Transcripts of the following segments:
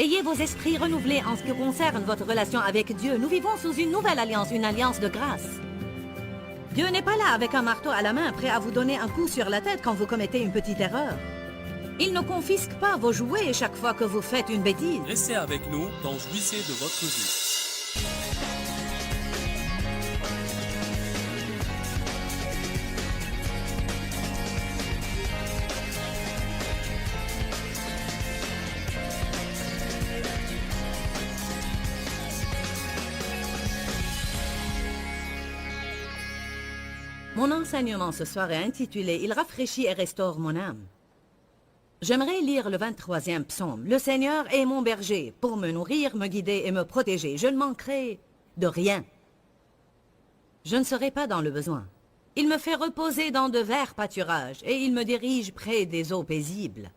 Ayez vos esprits renouvelés en ce qui concerne votre relation avec Dieu. Nous vivons sous une nouvelle alliance, une alliance de grâce. Dieu n'est pas là avec un marteau à la main, prêt à vous donner un coup sur la tête quand vous commettez une petite erreur. Il ne confisque pas vos jouets chaque fois que vous faites une bêtise. Restez avec nous dans Jouissez de votre vie. Mon enseignement ce soir est intitulé « Il rafraîchit et restaure mon âme ». J'aimerais lire le 23e psaume. « Le Seigneur est mon berger, pour me nourrir, me guider et me protéger. Je ne manquerai de rien. Je ne serai pas dans le besoin. Il me fait reposer dans de verts pâturages et il me dirige près des eaux paisibles.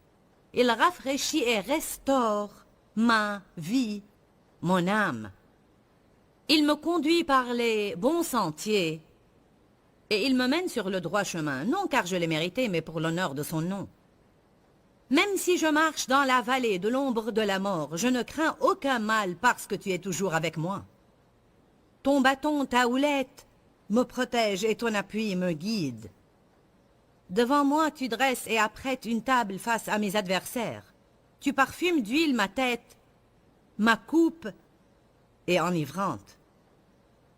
Il rafraîchit et restaure ma vie, mon âme. Il me conduit par les bons sentiers et il me mène sur le droit chemin, non car je l'ai mérité, mais pour l'honneur de son nom. Même si je marche dans la vallée de l'ombre de la mort, je ne crains aucun mal parce que tu es toujours avec moi. Ton bâton, ta houlette, me protège et ton appui me guide. Devant moi, tu dresses et apprêtes une table face à mes adversaires. Tu parfumes d'huile ma tête, ma coupe est enivrante.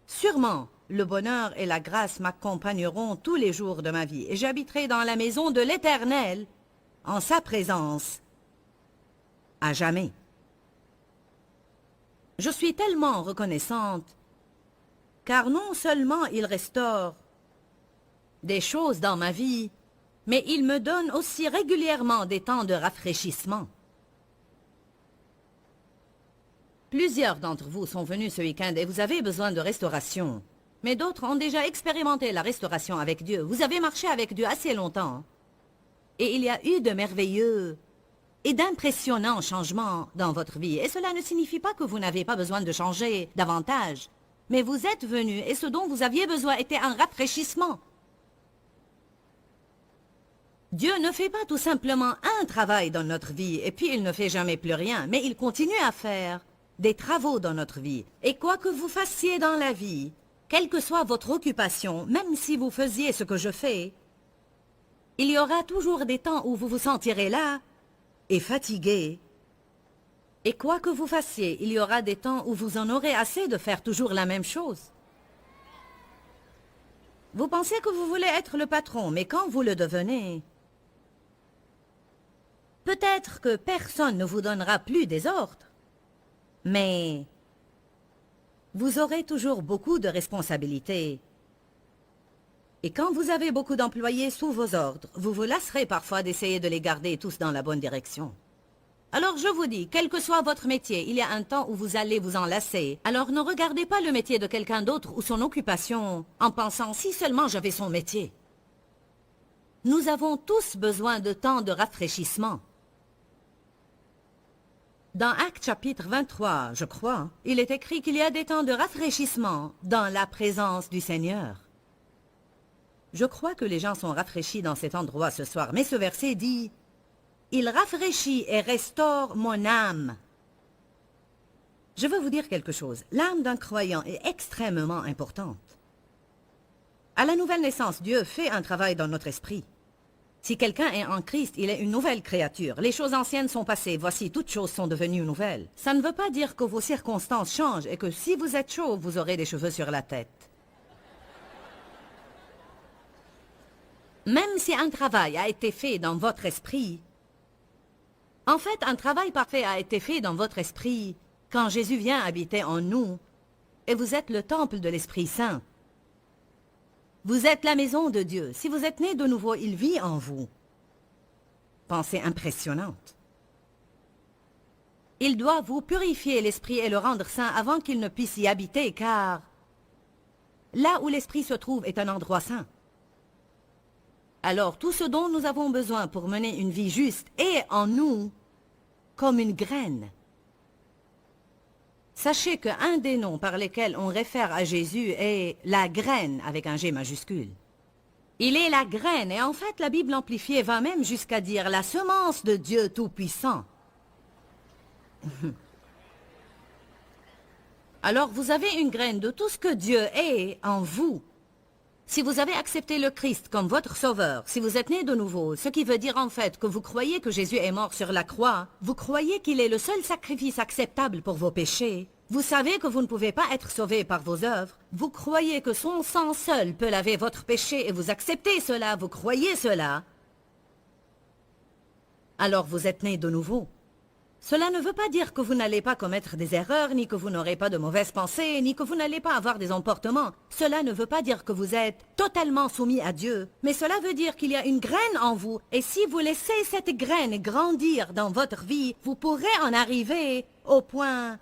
Sûrement, le bonheur et la grâce m'accompagneront tous les jours de ma vie, et j'habiterai dans la maison de l'Éternel, en sa présence, à jamais. Je suis tellement reconnaissante, car non seulement il restaure des choses dans ma vie, mais il me donne aussi régulièrement des temps de rafraîchissement. Plusieurs d'entre vous sont venus ce week-end et vous avez besoin de restauration. Mais d'autres ont déjà expérimenté la restauration avec Dieu. Vous avez marché avec Dieu assez longtemps. Et il y a eu de merveilleux et d'impressionnants changements dans votre vie. Et cela ne signifie pas que vous n'avez pas besoin de changer davantage. Mais vous êtes venus et ce dont vous aviez besoin était un rafraîchissement. Dieu ne fait pas tout simplement un travail dans notre vie et puis il ne fait jamais plus rien. Mais il continue à faire des travaux dans notre vie. Et quoi que vous fassiez dans la vie, quelle que soit votre occupation, même si vous faisiez ce que je fais, il y aura toujours des temps où vous vous sentirez là et fatigué. Et quoi que vous fassiez, il y aura des temps où vous en aurez assez de faire toujours la même chose. Vous pensez que vous voulez être le patron, mais quand vous le devenez, peut-être que personne ne vous donnera plus des ordres, mais vous aurez toujours beaucoup de responsabilités. Et quand vous avez beaucoup d'employés sous vos ordres, vous vous lasserez parfois d'essayer de les garder tous dans la bonne direction. Alors je vous dis, quel que soit votre métier, il y a un temps où vous allez vous en lasser. Alors ne regardez pas le métier de quelqu'un d'autre ou son occupation en pensant si seulement j'avais son métier. Nous avons tous besoin de temps de rafraîchissement. Dans Actes chapitre 23, je crois, il est écrit qu'il y a des temps de rafraîchissement dans la présence du Seigneur. Je crois que les gens sont rafraîchis dans cet endroit ce soir, mais ce verset dit « Il rafraîchit et restaure mon âme ». Je veux vous dire quelque chose. L'âme d'un croyant est extrêmement importante. À la nouvelle naissance, Dieu fait un travail dans notre esprit. Si quelqu'un est en Christ, il est une nouvelle créature. Les choses anciennes sont passées. Voici, toutes choses sont devenues nouvelles. Ça ne veut pas dire que vos circonstances changent et que si vous êtes chauve, vous aurez des cheveux sur la tête. Même si un travail a été fait dans votre esprit, en fait, un travail parfait a été fait dans votre esprit quand Jésus vient habiter en nous et vous êtes le temple de l'Esprit Saint. Vous êtes la maison de Dieu. Si vous êtes né de nouveau, il vit en vous. Pensée impressionnante. Il doit vous purifier l'esprit et le rendre saint avant qu'il ne puisse y habiter, car là où l'esprit se trouve est un endroit saint. Alors tout ce dont nous avons besoin pour mener une vie juste est en nous comme une graine. Sachez qu'un des noms par lesquels on réfère à Jésus est la graine avec un G majuscule. Il est la graine, et en fait la Bible amplifiée va même jusqu'à dire la semence de Dieu Tout-Puissant. Alors vous avez une graine de tout ce que Dieu est en vous. Si vous avez accepté le Christ comme votre sauveur, si vous êtes né de nouveau, ce qui veut dire en fait que vous croyez que Jésus est mort sur la croix, vous croyez qu'il est le seul sacrifice acceptable pour vos péchés, vous savez que vous ne pouvez pas être sauvé par vos œuvres, vous croyez que son sang seul peut laver votre péché et vous acceptez cela, vous croyez cela, alors vous êtes né de nouveau. Cela ne veut pas dire que vous n'allez pas commettre des erreurs, ni que vous n'aurez pas de mauvaises pensées, ni que vous n'allez pas avoir des emportements. Cela ne veut pas dire que vous êtes totalement soumis à Dieu, mais cela veut dire qu'il y a une graine en vous, et si vous laissez cette graine grandir dans votre vie, vous pourrez en arriver au point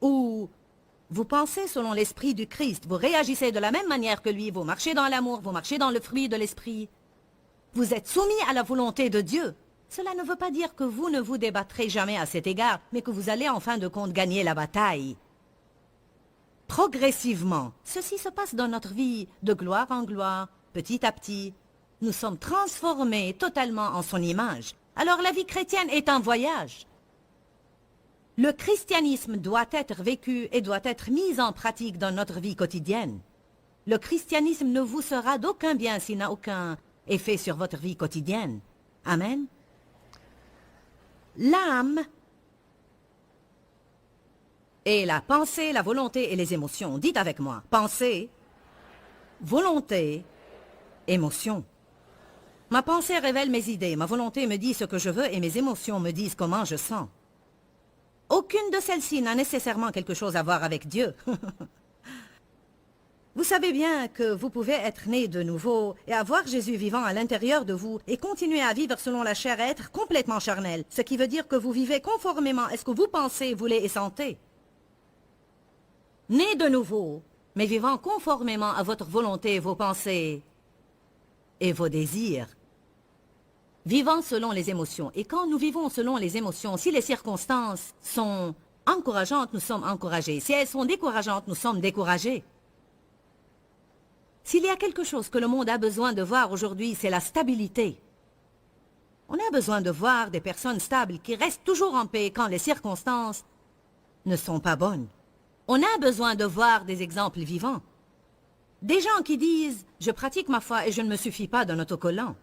où vous pensez selon l'esprit du Christ, vous réagissez de la même manière que lui, vous marchez dans l'amour, vous marchez dans le fruit de l'esprit. Vous êtes soumis à la volonté de Dieu. Cela ne veut pas dire que vous ne vous débattrez jamais à cet égard, mais que vous allez en fin de compte gagner la bataille. Progressivement, ceci se passe dans notre vie, de gloire en gloire, petit à petit. Nous sommes transformés totalement en son image. Alors la vie chrétienne est un voyage. Le christianisme doit être vécu et doit être mis en pratique dans notre vie quotidienne. Le christianisme ne vous sera d'aucun bien s'il n'a aucun effet sur votre vie quotidienne. Amen. L'âme est la pensée, la volonté et les émotions. Dites avec moi. Pensée, volonté, émotion. Ma pensée révèle mes idées, ma volonté me dit ce que je veux et mes émotions me disent comment je sens. Aucune de celles-ci n'a nécessairement quelque chose à voir avec Dieu. Vous savez bien que vous pouvez être né de nouveau et avoir Jésus vivant à l'intérieur de vous et continuer à vivre selon la chair et être complètement charnel, ce qui veut dire que vous vivez conformément à ce que vous pensez, voulez et sentez. Né de nouveau, mais vivant conformément à votre volonté, vos pensées et vos désirs. Vivant selon les émotions. Et quand nous vivons selon les émotions, si les circonstances sont encourageantes, nous sommes encouragés. Si elles sont décourageantes, nous sommes découragés. S'il y a quelque chose que le monde a besoin de voir aujourd'hui, c'est la stabilité. On a besoin de voir des personnes stables qui restent toujours en paix quand les circonstances ne sont pas bonnes. On a besoin de voir des exemples vivants. Des gens qui disent « Je pratique ma foi et je ne me suffis pas d'un autocollant ».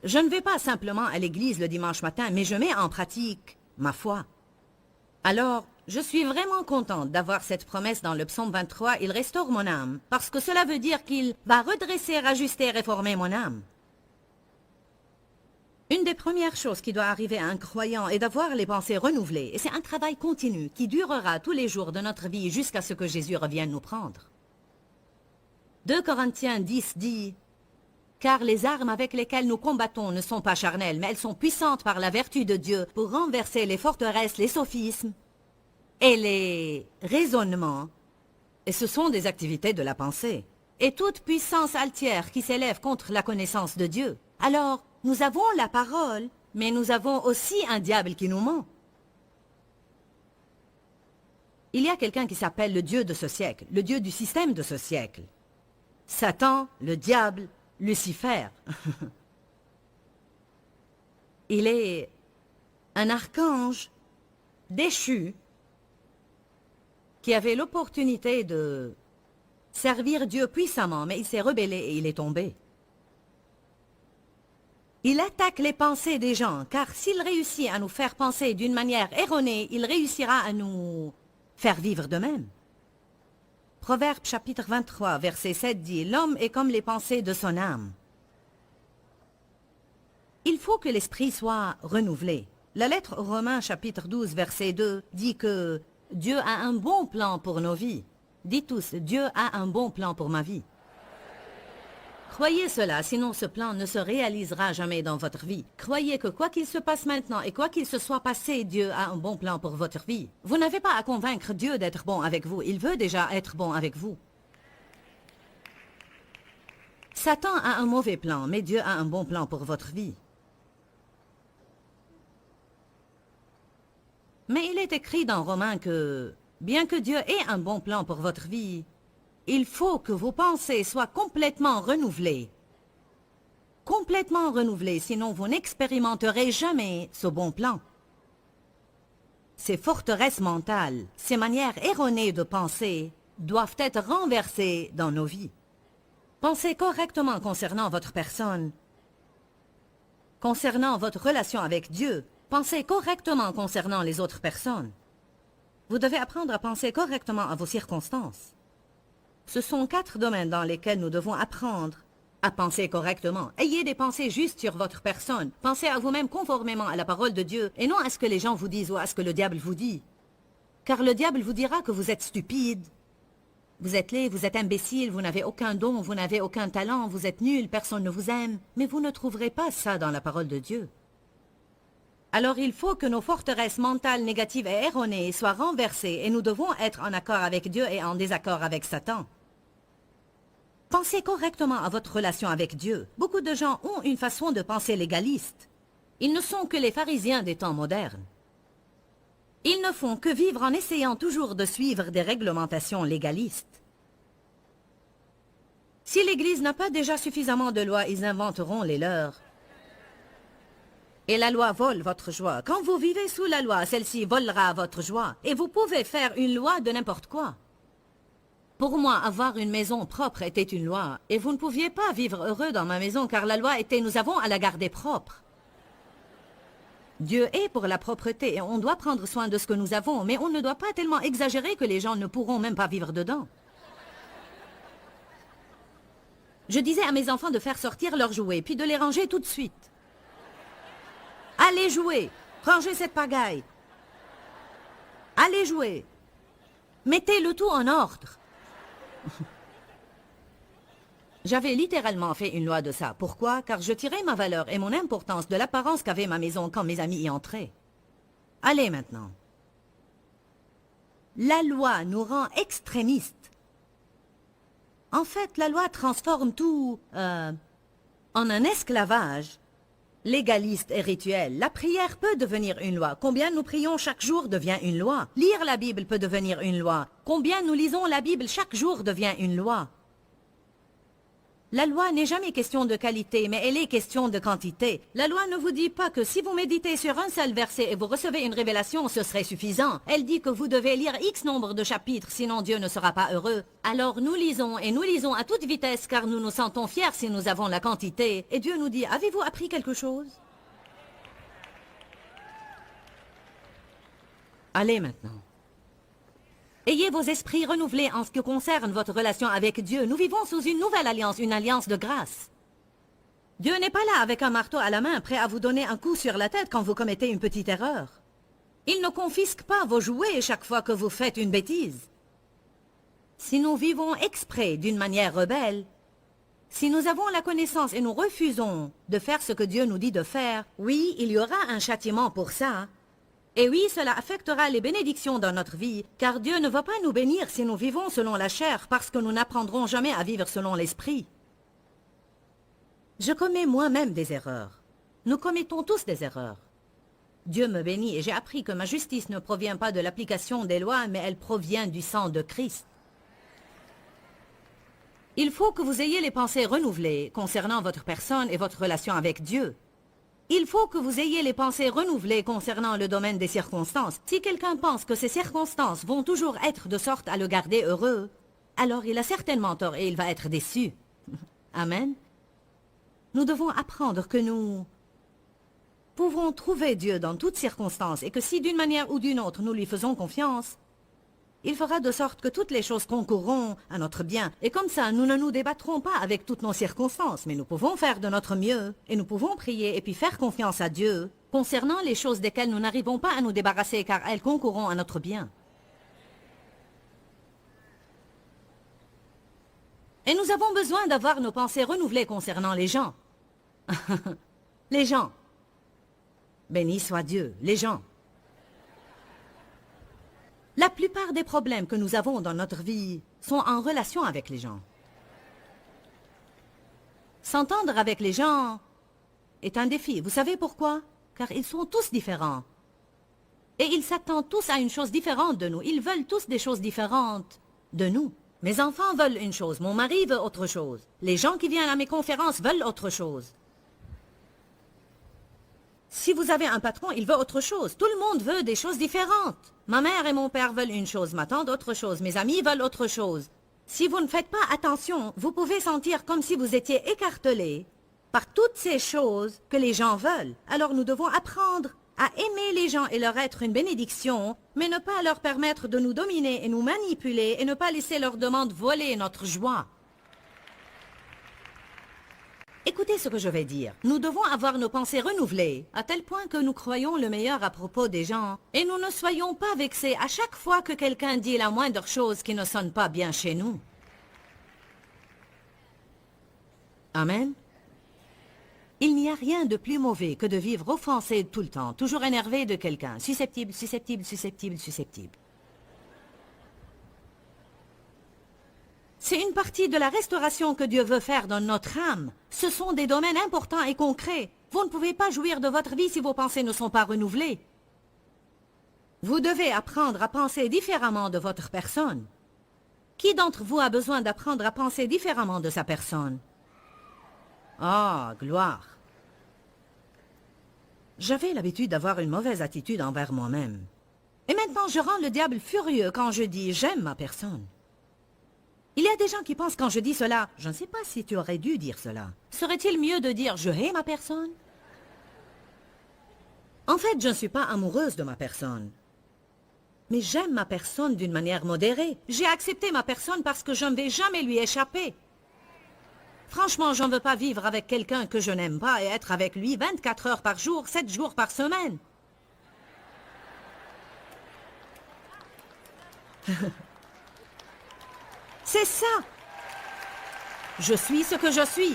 Je ne vais pas simplement à l'église le dimanche matin, mais je mets en pratique ma foi. Alors, je suis vraiment contente d'avoir cette promesse dans le psaume 23, « Il restaure mon âme », parce que cela veut dire qu'il va redresser, ajuster, réformer mon âme. Une des premières choses qui doit arriver à un croyant est d'avoir les pensées renouvelées, et c'est un travail continu qui durera tous les jours de notre vie jusqu'à ce que Jésus revienne nous prendre. 2 Corinthiens 10 dit « Car les armes avec lesquelles nous combattons ne sont pas charnelles, mais elles sont puissantes par la vertu de Dieu pour renverser les forteresses, les sophismes, et les raisonnements, et ce sont des activités de la pensée, et toute puissance altière qui s'élève contre la connaissance de Dieu. Alors, nous avons la parole, mais nous avons aussi un diable qui nous ment. Il y a quelqu'un qui s'appelle le Dieu de ce siècle, le Dieu du système de ce siècle. Satan, le diable, Lucifer. Il est un archange déchu qui avait l'opportunité de servir Dieu puissamment, mais il s'est rebellé et il est tombé. Il attaque les pensées des gens, car s'il réussit à nous faire penser d'une manière erronée, il réussira à nous faire vivre de même. Proverbe chapitre 23, verset 7 dit « L'homme est comme les pensées de son âme ». Il faut que l'esprit soit renouvelé. La lettre aux Romains chapitre 12, verset 2 dit que Dieu a un bon plan pour nos vies. Dites tous, Dieu a un bon plan pour ma vie. Croyez cela, sinon ce plan ne se réalisera jamais dans votre vie. Croyez que quoi qu'il se passe maintenant et quoi qu'il se soit passé, Dieu a un bon plan pour votre vie. Vous n'avez pas à convaincre Dieu d'être bon avec vous, il veut déjà être bon avec vous. Satan a un mauvais plan, mais Dieu a un bon plan pour votre vie. Mais il est écrit dans Romains que, bien que Dieu ait un bon plan pour votre vie, il faut que vos pensées soient complètement renouvelées. complètement renouvelé, sinon vous n'expérimenterez jamais ce bon plan. Ces forteresses mentales, ces manières erronées de penser, doivent être renversées dans nos vies. Pensez correctement concernant votre personne, concernant votre relation avec Dieu. Pensez correctement concernant les autres personnes. Vous devez apprendre à penser correctement à vos circonstances. Ce sont 4 domaines dans lesquels nous devons apprendre à penser correctement. Ayez des pensées justes sur votre personne. Pensez à vous-même conformément à la parole de Dieu et non à ce que les gens vous disent ou à ce que le diable vous dit. Car le diable vous dira que vous êtes stupide, vous êtes laid, vous êtes imbécile, vous n'avez aucun don, vous n'avez aucun talent, vous êtes nul, personne ne vous aime. Mais vous ne trouverez pas ça dans la parole de Dieu. Alors il faut que nos forteresses mentales négatives et erronées soient renversées et nous devons être en accord avec Dieu et en désaccord avec Satan. Pensez correctement à votre relation avec Dieu. Beaucoup de gens ont une façon de penser légaliste. Ils ne sont que les pharisiens des temps modernes. Ils ne font que vivre en essayant toujours de suivre des réglementations légalistes. Si l'Église n'a pas déjà suffisamment de lois, ils inventeront les leurs. Et la loi vole votre joie. Quand vous vivez sous la loi, celle-ci volera votre joie. Et vous pouvez faire une loi de n'importe quoi. Pour moi, avoir une maison propre était une loi. Et vous ne pouviez pas vivre heureux dans ma maison car la loi était « nous avons à la garder propre ». Dieu est pour la propreté et on doit prendre soin de ce que nous avons, mais on ne doit pas tellement exagérer que les gens ne pourront même pas vivre dedans. Je disais à mes enfants de faire sortir leurs jouets, puis de les ranger tout de suite. Allez jouer, rangez cette pagaille. Allez jouer. Mettez le tout en ordre. J'avais littéralement fait une loi de ça. Pourquoi? Car je tirais ma valeur et mon importance de l'apparence qu'avait ma maison quand mes amis y entraient. Allez maintenant. La loi nous rend extrémistes. En fait, la loi transforme tout en un esclavage légaliste et rituel. La prière peut devenir une loi. Combien nous prions chaque jour devient une loi. Lire la Bible peut devenir une loi. Combien nous lisons la Bible chaque jour devient une loi. La loi n'est jamais question de qualité, mais elle est question de quantité. La loi ne vous dit pas que si vous méditez sur un seul verset et vous recevez une révélation, ce serait suffisant. Elle dit que vous devez lire X nombre de chapitres, sinon Dieu ne sera pas heureux. Alors nous lisons, et nous lisons à toute vitesse, car nous nous sentons fiers si nous avons la quantité. Et Dieu nous dit, avez-vous appris quelque chose? Allez maintenant. Ayez vos esprits renouvelés en ce qui concerne votre relation avec Dieu. Nous vivons sous une nouvelle alliance, une alliance de grâce. Dieu n'est pas là avec un marteau à la main, prêt à vous donner un coup sur la tête quand vous commettez une petite erreur. Il ne confisque pas vos jouets chaque fois que vous faites une bêtise. Si nous vivons exprès d'une manière rebelle, si nous avons la connaissance et nous refusons de faire ce que Dieu nous dit de faire, oui, il y aura un châtiment pour ça. Et oui, cela affectera les bénédictions dans notre vie, car Dieu ne va pas nous bénir si nous vivons selon la chair, parce que nous n'apprendrons jamais à vivre selon l'esprit. Je commets moi-même des erreurs. Nous commettons tous des erreurs. Dieu me bénit et j'ai appris que ma justice ne provient pas de l'application des lois, mais elle provient du sang de Christ. Il faut que vous ayez les pensées renouvelées concernant votre personne et votre relation avec Dieu. Il faut que vous ayez les pensées renouvelées concernant le domaine des circonstances. Si quelqu'un pense que ces circonstances vont toujours être de sorte à le garder heureux, alors il a certainement tort et il va être déçu. Amen. Nous devons apprendre que nous pouvons trouver Dieu dans toutes circonstances et que si d'une manière ou d'une autre nous lui faisons confiance, il fera de sorte que toutes les choses concourront à notre bien. Et comme ça, nous ne nous débattrons pas avec toutes nos circonstances, mais nous pouvons faire de notre mieux, et nous pouvons prier et puis faire confiance à Dieu concernant les choses desquelles nous n'arrivons pas à nous débarrasser car elles concourront à notre bien. Et nous avons besoin d'avoir nos pensées renouvelées concernant les gens. Les gens. Béni soit Dieu, les gens. La plupart des problèmes que nous avons dans notre vie sont en relation avec les gens. S'entendre avec les gens est un défi. Vous savez pourquoi? Car ils sont tous différents. Et ils s'attendent tous à une chose différente de nous. Ils veulent tous des choses différentes de nous. Mes enfants veulent une chose, mon mari veut autre chose. Les gens qui viennent à mes conférences veulent autre chose. Si vous avez un patron, il veut autre chose. Tout le monde veut des choses différentes. Ma mère et mon père veulent une chose, ma tante autre chose, mes amis veulent autre chose. Si vous ne faites pas attention, vous pouvez sentir comme si vous étiez écartelé par toutes ces choses que les gens veulent. Alors nous devons apprendre à aimer les gens et leur être une bénédiction, mais ne pas leur permettre de nous dominer et nous manipuler et ne pas laisser leurs demandes voler notre joie. Écoutez ce que je vais dire. Nous devons avoir nos pensées renouvelées, à tel point que nous croyons le meilleur à propos des gens, et nous ne soyons pas vexés à chaque fois que quelqu'un dit la moindre chose qui ne sonne pas bien chez nous. Amen. Il n'y a rien de plus mauvais que de vivre offensé tout le temps, toujours énervé de quelqu'un, susceptible, susceptible, susceptible, susceptible. C'est une partie de la restauration que Dieu veut faire dans notre âme. Ce sont des domaines importants et concrets. Vous ne pouvez pas jouir de votre vie si vos pensées ne sont pas renouvelées. Vous devez apprendre à penser différemment de votre personne. Qui d'entre vous a besoin d'apprendre à penser différemment de sa personne? Ah, gloire! J'avais l'habitude d'avoir une mauvaise attitude envers moi-même. Et maintenant, je rends le diable furieux quand je dis « j'aime ma personne ». Il y a des gens qui pensent quand je dis cela, je ne sais pas si tu aurais dû dire cela. Serait-il mieux de dire je hais ma personne? En fait, je ne suis pas amoureuse de ma personne. Mais j'aime ma personne d'une manière modérée. J'ai accepté ma personne parce que je ne vais jamais lui échapper. Franchement, je ne veux pas vivre avec quelqu'un que je n'aime pas et être avec lui 24 heures par jour, 7 jours par semaine. C'est ça. Je suis ce que je suis.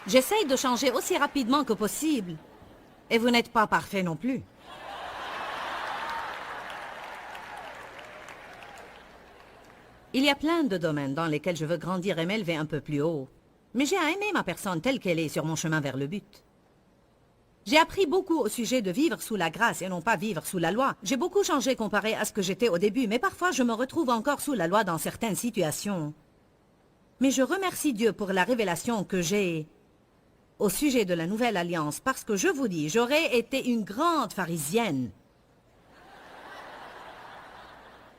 J'essaye de changer aussi rapidement que possible. Et vous n'êtes pas parfait non plus. Il y a plein de domaines dans lesquels je veux grandir et m'élever un peu plus haut. Mais j'ai à aimer ma personne telle qu'elle est sur mon chemin vers le but. J'ai appris beaucoup au sujet de vivre sous la grâce et non pas vivre sous la loi. J'ai beaucoup changé comparé à ce que j'étais au début, mais parfois je me retrouve encore sous la loi dans certaines situations. Mais je remercie Dieu pour la révélation que j'ai au sujet de la nouvelle alliance, parce que je vous dis, j'aurais été une grande pharisienne.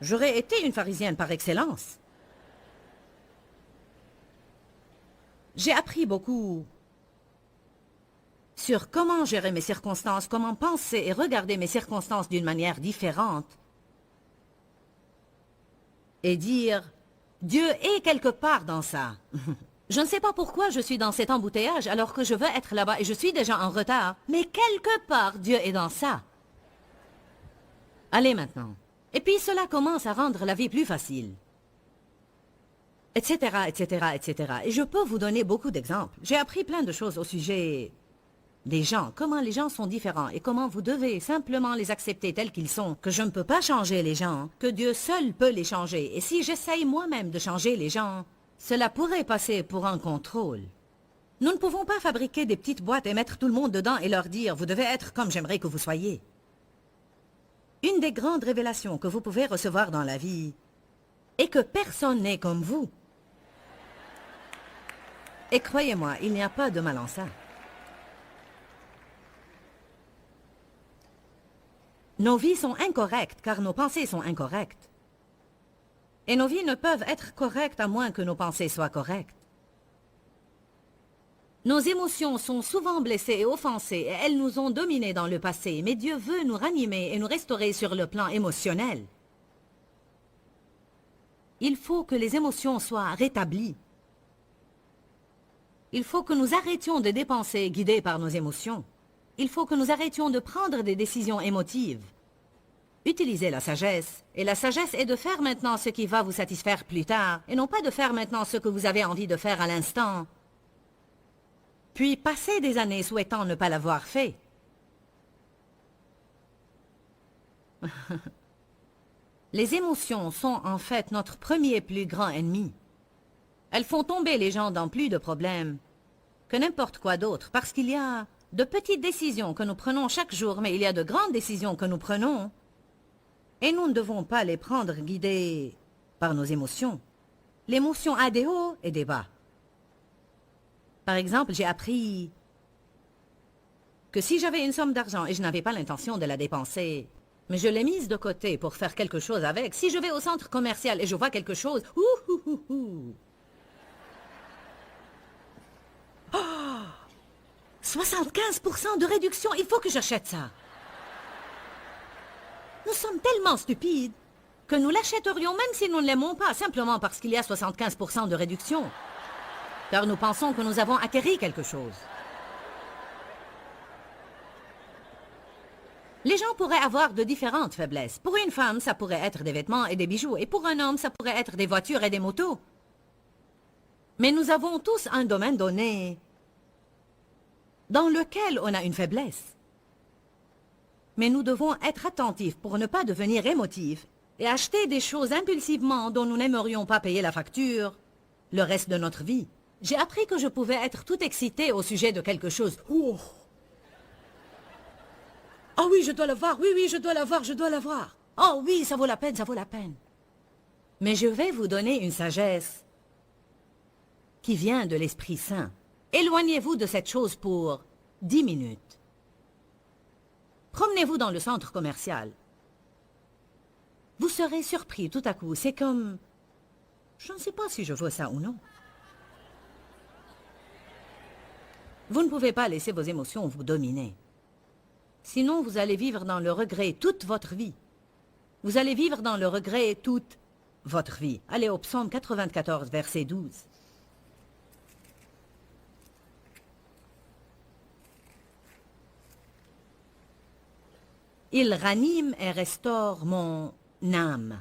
J'aurais été une pharisienne par excellence. J'ai appris beaucoup sur comment gérer mes circonstances, comment penser et regarder mes circonstances d'une manière différente. Et dire, Dieu est quelque part dans ça. Je ne sais pas pourquoi je suis dans cet embouteillage alors que je veux être là-bas et je suis déjà en retard. Mais quelque part, Dieu est dans ça. Allez maintenant. Et puis cela commence à rendre la vie plus facile. Etc., etc., etc. Et je peux vous donner beaucoup d'exemples. J'ai appris plein de choses au sujet des gens, comment les gens sont différents et comment vous devez simplement les accepter tels qu'ils sont, que je ne peux pas changer les gens, que Dieu seul peut les changer. Et si j'essaye moi-même de changer les gens, cela pourrait passer pour un contrôle. Nous ne pouvons pas fabriquer des petites boîtes et mettre tout le monde dedans et leur dire « vous devez être comme j'aimerais que vous soyez ». Une des grandes révélations que vous pouvez recevoir dans la vie est que personne n'est comme vous. Et croyez-moi, il n'y a pas de mal en ça. Nos vies sont incorrectes car nos pensées sont incorrectes. Et nos vies ne peuvent être correctes à moins que nos pensées soient correctes. Nos émotions sont souvent blessées et offensées et elles nous ont dominés dans le passé, mais Dieu veut nous ranimer et nous restaurer sur le plan émotionnel. Il faut que les émotions soient rétablies. Il faut que nous arrêtions de dépenser guidés par nos émotions. Il faut que nous arrêtions de prendre des décisions émotives. Utilisez la sagesse. Et la sagesse est de faire maintenant ce qui va vous satisfaire plus tard, et non pas de faire maintenant ce que vous avez envie de faire à l'instant. Puis passer des années souhaitant ne pas l'avoir fait. Les émotions sont en fait notre premier plus grand ennemi. Elles font tomber les gens dans plus de problèmes que n'importe quoi d'autre, parce qu'il y a de petites décisions que nous prenons chaque jour, mais il y a de grandes décisions que nous prenons, et nous ne devons pas les prendre guidées par nos émotions. L'émotion a des hauts et des bas. Par exemple, j'ai appris que si j'avais une somme d'argent et je n'avais pas l'intention de la dépenser, mais je l'ai mise de côté pour faire quelque chose avec, si je vais au centre commercial et je vois quelque chose, 75% de réduction, il faut que j'achète ça. Nous sommes tellement stupides que nous l'achèterions même si nous ne l'aimons pas, simplement parce qu'il y a 75% de réduction. Car nous pensons que nous avons acquéri quelque chose. Les gens pourraient avoir de différentes faiblesses. Pour une femme, ça pourrait être des vêtements et des bijoux. Et pour un homme, ça pourrait être des voitures et des motos. Mais nous avons tous un domaine donné dans lequel on a une faiblesse. Mais nous devons être attentifs pour ne pas devenir émotifs et acheter des choses impulsivement dont nous n'aimerions pas payer la facture le reste de notre vie. J'ai appris que je pouvais être tout excitée au sujet de quelque chose. Oh, oh oui, je dois l'avoir, oui, oui, je dois l'avoir, je dois l'avoir. Oh oui, ça vaut la peine, ça vaut la peine. Mais je vais vous donner une sagesse qui vient de l'Esprit Saint. Éloignez-vous de cette chose pour 10 minutes. Promenez-vous dans le centre commercial. Vous serez surpris tout à coup. C'est comme... Je ne sais pas si je veux ça ou non. Vous ne pouvez pas laisser vos émotions vous dominer. Sinon, vous allez vivre dans le regret toute votre vie. Vous allez vivre dans le regret toute votre vie. Allez au psaume 94, verset 12. Il ranime et restaure mon âme.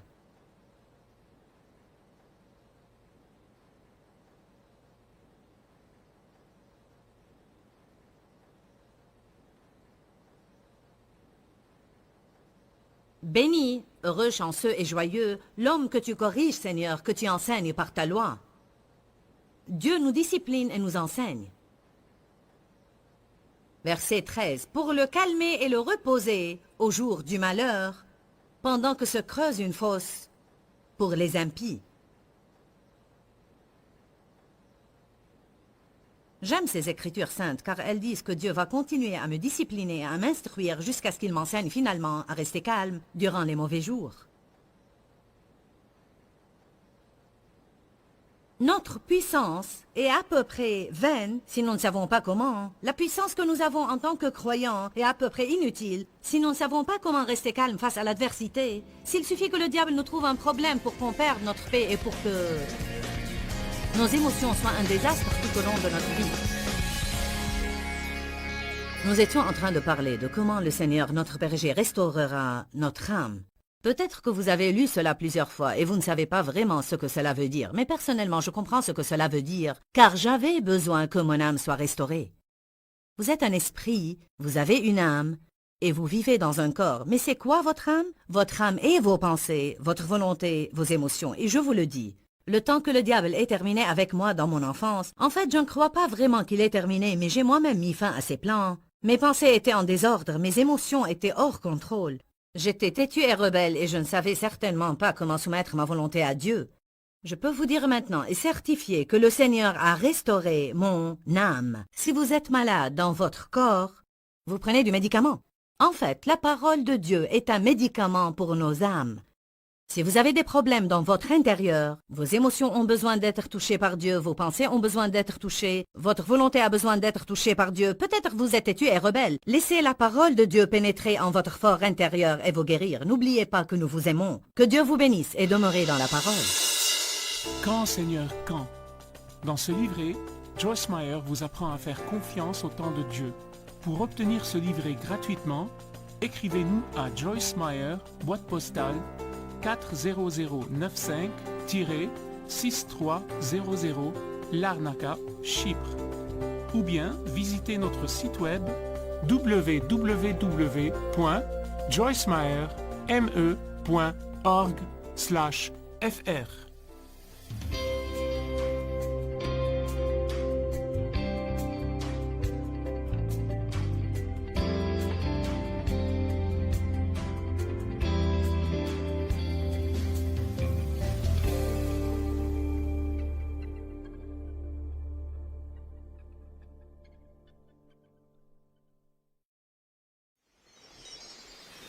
Béni, heureux, chanceux et joyeux, l'homme que tu corriges, Seigneur, que tu enseignes par ta loi. Dieu nous discipline et nous enseigne. Verset 13. Pour le calmer et le reposer au jour du malheur, pendant que se creuse une fosse pour les impies. J'aime ces écritures saintes car elles disent que Dieu va continuer à me discipliner et à m'instruire jusqu'à ce qu'il m'enseigne finalement à rester calme durant les mauvais jours. Notre puissance est à peu près vaine si nous ne savons pas comment. La puissance que nous avons en tant que croyants est à peu près inutile si nous ne savons pas comment rester calme face à l'adversité. S'il suffit que le diable nous trouve un problème pour qu'on perde notre paix et pour que nos émotions soient un désastre tout au long de notre vie. Nous étions en train de parler de comment le Seigneur, notre berger, restaurera notre âme. Peut-être que vous avez lu cela plusieurs fois et vous ne savez pas vraiment ce que cela veut dire. Mais personnellement, je comprends ce que cela veut dire, car j'avais besoin que mon âme soit restaurée. Vous êtes un esprit, vous avez une âme, et vous vivez dans un corps. Mais c'est quoi votre âme? Votre âme est vos pensées, votre volonté, vos émotions. Et je vous le dis, le temps que le diable ait terminé avec moi dans mon enfance, en fait, je ne crois pas vraiment qu'il ait terminé, mais j'ai moi-même mis fin à ses plans. Mes pensées étaient en désordre, mes émotions étaient hors contrôle. J'étais têtue et rebelle et je ne savais certainement pas comment soumettre ma volonté à Dieu. Je peux vous dire maintenant et certifier que le Seigneur a restauré mon âme. Si vous êtes malade dans votre corps, vous prenez du médicament. En fait, la parole de Dieu est un médicament pour nos âmes. Si vous avez des problèmes dans votre intérieur, vos émotions ont besoin d'être touchées par Dieu, vos pensées ont besoin d'être touchées, votre volonté a besoin d'être touchée par Dieu, peut-être vous êtes têtu et rebelle. Laissez la parole de Dieu pénétrer en votre fort intérieur et vous guérir. N'oubliez pas que nous vous aimons. Que Dieu vous bénisse et demeurez dans la parole. Quand, Seigneur, quand? Dans ce livret, Joyce Meyer vous apprend à faire confiance au temps de Dieu. Pour obtenir ce livret gratuitement, écrivez-nous à Joyce Meyer, boîte postale 40095-6300 Larnaca, Chypre. Ou bien visitez notre site web www.joycemeyer.org/fr.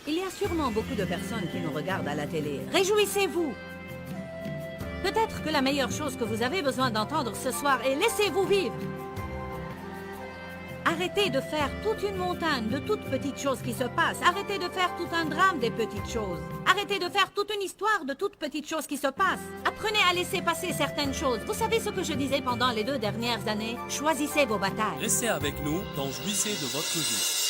Il y a sûrement beaucoup de personnes qui nous regardent à la télé. Réjouissez-vous! Peut-être que la meilleure chose que vous avez besoin d'entendre ce soir est laissez-vous vivre. Arrêtez de faire toute une montagne de toutes petites choses qui se passent. Arrêtez de faire tout un drame des petites choses. Arrêtez de faire toute une histoire de toutes petites choses qui se passent. Apprenez à laisser passer certaines choses. Vous savez ce que je disais pendant les 2 dernières années? Choisissez vos batailles. Restez avec nous dans Jouissez de votre vie.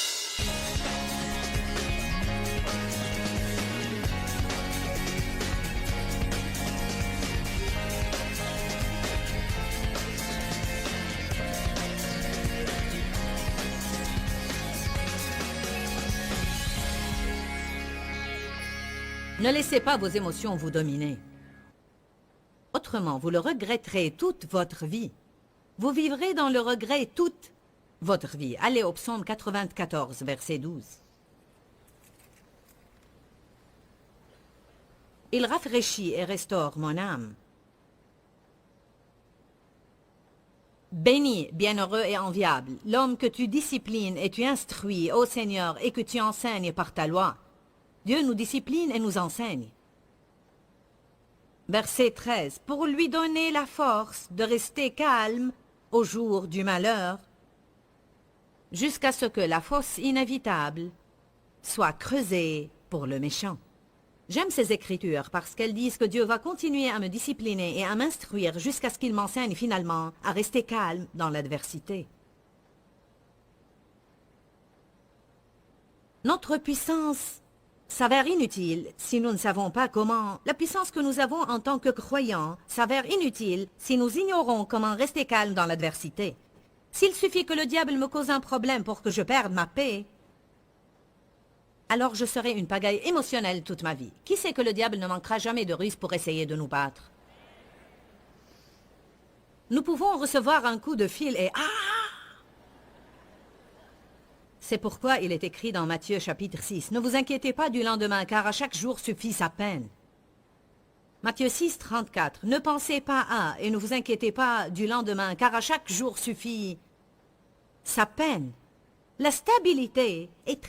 Ne laissez pas vos émotions vous dominer. Autrement, vous le regretterez toute votre vie. Vous vivrez dans le regret toute votre vie. Allez au psaume 94, verset 12. Il rafraîchit et restaure mon âme. Béni, bienheureux et enviable, l'homme que tu disciplines et tu instruis, ô Seigneur, et que tu enseignes par ta loi. Dieu nous discipline et nous enseigne. Verset 13. Pour lui donner la force de rester calme au jour du malheur, jusqu'à ce que la fosse inévitable soit creusée pour le méchant. J'aime ces écritures parce qu'elles disent que Dieu va continuer à me discipliner et à m'instruire jusqu'à ce qu'il m'enseigne finalement à rester calme dans l'adversité. Notre puissance s'avère inutile si nous ne savons pas comment. La puissance que nous avons en tant que croyants s'avère inutile si nous ignorons comment rester calme dans l'adversité. S'il suffit que le diable me cause un problème pour que je perde ma paix, alors je serai une pagaille émotionnelle toute ma vie. Qui sait que le diable ne manquera jamais de ruse pour essayer de nous battre? Nous pouvons recevoir un coup de fil et « Ah !» C'est pourquoi il est écrit dans Matthieu chapitre 6, « Ne vous inquiétez pas du lendemain, car à chaque jour suffit sa peine. » Matthieu 6, 34, « Ne pensez pas à et ne vous inquiétez pas du lendemain, car à chaque jour suffit sa peine. » La stabilité est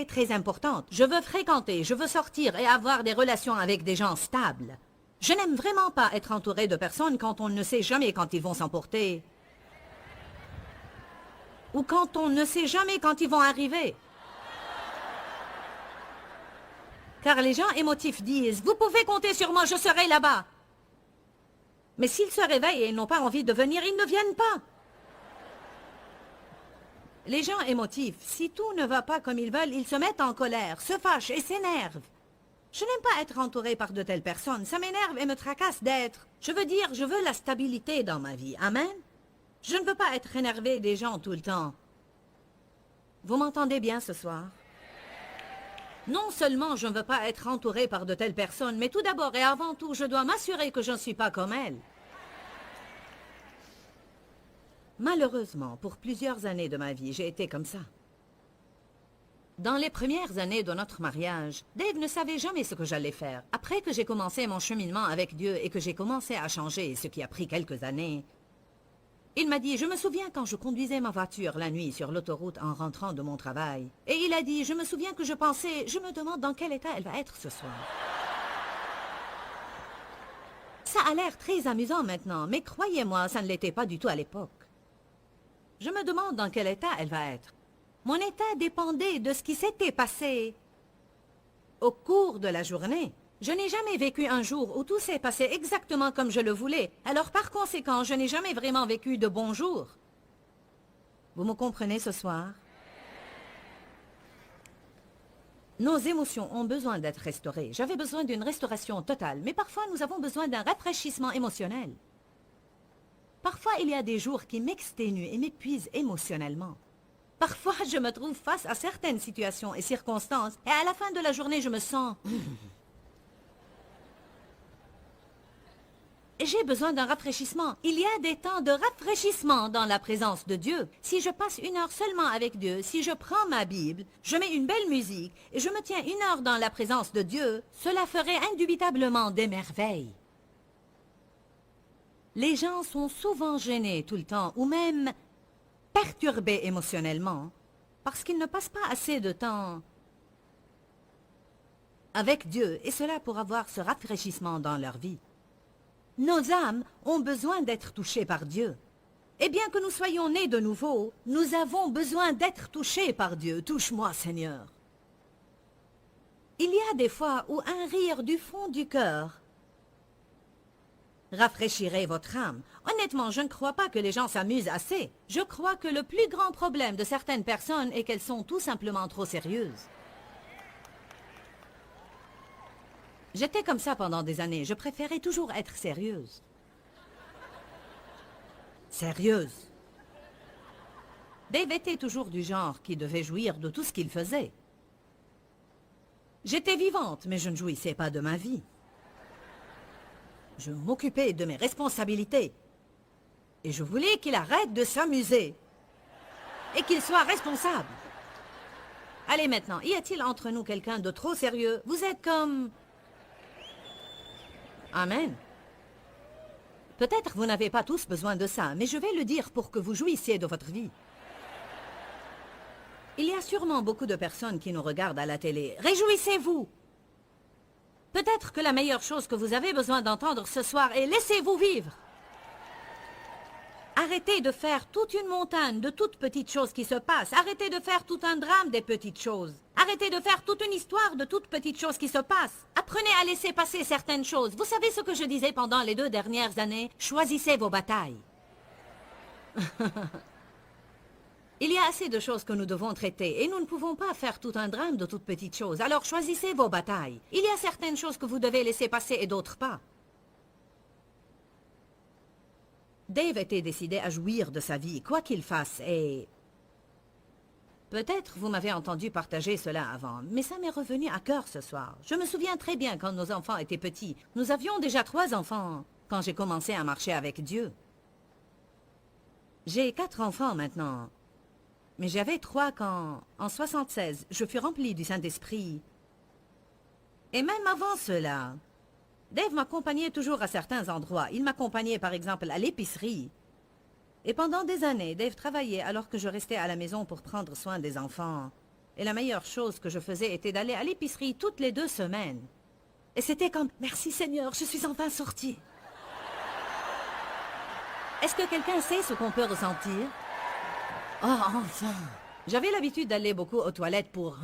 très importante. Je veux fréquenter, je veux sortir et avoir des relations avec des gens stables. Je n'aime vraiment pas être entouré de personnes quand on ne sait jamais quand ils vont s'emporter. Ou quand on ne sait jamais quand ils vont arriver. Car les gens émotifs disent « Vous pouvez compter sur moi, je serai là-bas. » Mais s'ils se réveillent et ils n'ont pas envie de venir, ils ne viennent pas. Les gens émotifs, si tout ne va pas comme ils veulent, ils se mettent en colère, se fâchent et s'énervent. Je n'aime pas être entouré par de telles personnes. Ça m'énerve et me tracasse d'être. Je veux dire, je veux la stabilité dans ma vie. Amen? Je ne veux pas être énervé des gens tout le temps. Vous m'entendez bien ce soir? Non seulement je ne veux pas être entouré par de telles personnes, mais tout d'abord et avant tout, je dois m'assurer que je ne suis pas comme elles. Malheureusement, pour plusieurs années de ma vie, j'ai été comme ça. Dans les premières années de notre mariage, Dave ne savait jamais ce que j'allais faire. Après que j'ai commencé mon cheminement avec Dieu et que j'ai commencé à changer, ce qui a pris quelques années, il m'a dit, je me souviens quand je conduisais ma voiture la nuit sur l'autoroute en rentrant de mon travail. Et il a dit, je me souviens que je pensais, je me demande dans quel état elle va être ce soir. Ça a l'air très amusant maintenant, mais croyez-moi, ça ne l'était pas du tout à l'époque. Je me demande dans quel état elle va être. Mon état dépendait de ce qui s'était passé au cours de la journée. Je n'ai jamais vécu un jour où tout s'est passé exactement comme je le voulais. Alors par conséquent, je n'ai jamais vraiment vécu de bons jours. Vous me comprenez ce soir? Nos émotions ont besoin d'être restaurées. J'avais besoin d'une restauration totale, mais parfois nous avons besoin d'un rafraîchissement émotionnel. Parfois, il y a des jours qui m'exténuent et m'épuisent émotionnellement. Parfois, je me trouve face à certaines situations et circonstances, et à la fin de la journée, je me sens... J'ai besoin d'un rafraîchissement. Il y a des temps de rafraîchissement dans la présence de Dieu. Si je passe 1 heure seulement avec Dieu, si je prends ma Bible, je mets une belle musique et je me tiens 1 heure dans la présence de Dieu, cela ferait indubitablement des merveilles. Les gens sont souvent gênés tout le temps, ou même perturbés émotionnellement, parce qu'ils ne passent pas assez de temps avec Dieu, et cela pour avoir ce rafraîchissement dans leur vie. Nos âmes ont besoin d'être touchées par Dieu. Et bien que nous soyons nés de nouveau, nous avons besoin d'être touchés par Dieu. Touche-moi, Seigneur. Il y a des fois où un rire du fond du cœur rafraîchirait votre âme. Honnêtement, je ne crois pas que les gens s'amusent assez. Je crois que le plus grand problème de certaines personnes est qu'elles sont tout simplement trop sérieuses. J'étais comme ça pendant des années. Je préférais toujours être sérieuse. Sérieuse. Dave était toujours du genre qui devait jouir de tout ce qu'il faisait. J'étais vivante, mais je ne jouissais pas de ma vie. Je m'occupais de mes responsabilités. Et je voulais qu'il arrête de s'amuser. Et qu'il soit responsable. Allez maintenant, y a-t-il entre nous quelqu'un de trop sérieux? Vous êtes comme... Amen. Peut-être vous n'avez pas tous besoin de ça, mais je vais le dire pour que vous jouissiez de votre vie. Il y a sûrement beaucoup de personnes qui nous regardent à la télé. Réjouissez-vous! Peut-être que la meilleure chose que vous avez besoin d'entendre ce soir est « Laissez-vous vivre ». Arrêtez de faire toute une montagne de toutes petites choses qui se passent. Arrêtez de faire tout un drame des petites choses. Arrêtez de faire toute une histoire de toutes petites choses qui se passent. Apprenez à laisser passer certaines choses. Vous savez ce que je disais pendant les 2 dernières années? Choisissez vos batailles. Il y a assez de choses que nous devons traiter et nous ne pouvons pas faire tout un drame de toutes petites choses. Alors choisissez vos batailles. Il y a certaines choses que vous devez laisser passer et d'autres pas. Dave était décidé à jouir de sa vie, quoi qu'il fasse, et... Peut-être vous m'avez entendu partager cela avant, mais ça m'est revenu à cœur ce soir. Je me souviens très bien quand nos enfants étaient petits. Nous avions déjà 3 enfants quand j'ai commencé à marcher avec Dieu. J'ai 4 enfants maintenant, mais j'avais 3 quand, en 76, je fus rempli du Saint-Esprit. Et même avant cela... Dave m'accompagnait toujours à certains endroits. Il m'accompagnait par exemple à l'épicerie. Et pendant des années, Dave travaillait alors que je restais à la maison pour prendre soin des enfants. Et la meilleure chose que je faisais était d'aller à l'épicerie toutes les 2 semaines. Et c'était comme « Merci Seigneur, je suis enfin sortie ». Est-ce que quelqu'un sait ce qu'on peut ressentir? Oh, enfin! J'avais l'habitude d'aller beaucoup aux toilettes pour...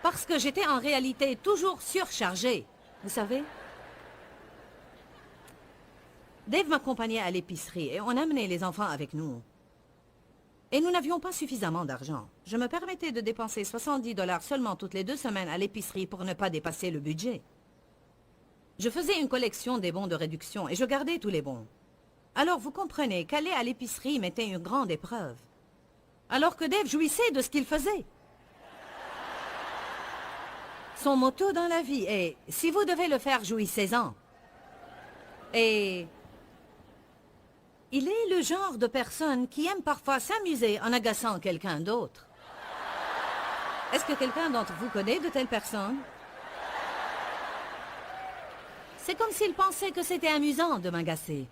Parce que j'étais en réalité toujours surchargée, vous savez. Dave m'accompagnait à l'épicerie et on amenait les enfants avec nous. Et nous n'avions pas suffisamment d'argent. Je me permettais de dépenser 70 $ seulement toutes les 2 semaines à l'épicerie pour ne pas dépasser le budget. Je faisais une collection des bons de réduction et je gardais tous les bons. Alors vous comprenez qu'aller à l'épicerie m'était une grande épreuve. Alors que Dave jouissait de ce qu'il faisait. Son motto dans la vie est « Si vous devez le faire, jouissez-en ». Et il est le genre de personne qui aime parfois s'amuser en agaçant quelqu'un d'autre. Est-ce que quelqu'un d'entre vous connaît de telles personnes? C'est comme s'il pensait que c'était amusant de m'agacer.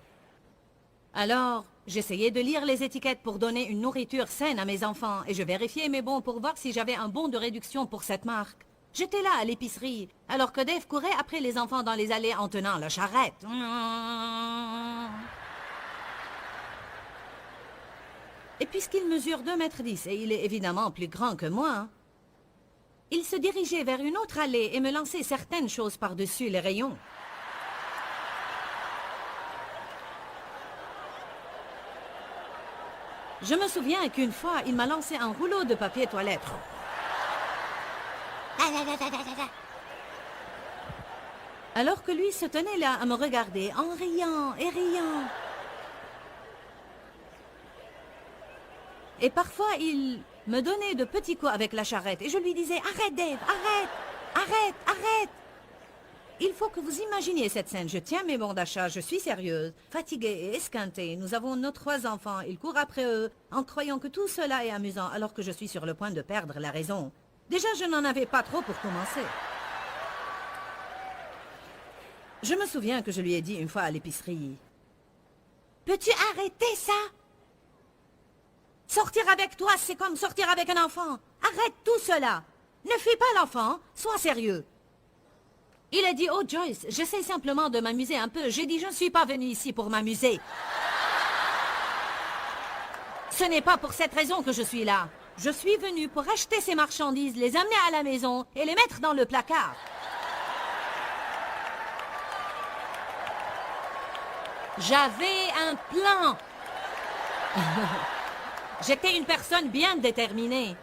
Alors, j'essayais de lire les étiquettes pour donner une nourriture saine à mes enfants et je vérifiais mes bons pour voir si j'avais un bon de réduction pour cette marque. J'étais là à l'épicerie, alors que Dave courait après les enfants dans les allées en tenant la charrette. Et puisqu'il mesure 2,10 m et il est évidemment plus grand que moi, il se dirigeait vers une autre allée et me lançait certaines choses par-dessus les rayons. Je me souviens qu'une fois, il m'a lancé un rouleau de papier toilette. Alors que lui se tenait là à me regarder en riant et riant. Et parfois, il me donnait de petits coups avec la charrette et je lui disais « Arrête Dave, arrête, arrête, arrête !» Il faut que vous imaginiez cette scène. Je tiens mes bons d'achat, je suis sérieuse, fatiguée et esquintée. Nous avons nos 3 enfants, il court après eux en croyant que tout cela est amusant alors que je suis sur le point de perdre la raison. Déjà, je n'en avais pas trop pour commencer. Je me souviens que je lui ai dit une fois à l'épicerie « Peux-tu arrêter ça? Sortir avec toi, c'est comme sortir avec un enfant. Arrête tout cela. Ne fais pas l'enfant, sois sérieux. Il a dit, oh Joyce, j'essaie simplement de m'amuser un peu. J'ai dit, je ne suis pas venu ici pour m'amuser. Ce n'est pas pour cette raison que je suis là. Je suis venu pour acheter ces marchandises, les amener à la maison et les mettre dans le placard. J'avais un plan. J'étais une personne bien déterminée.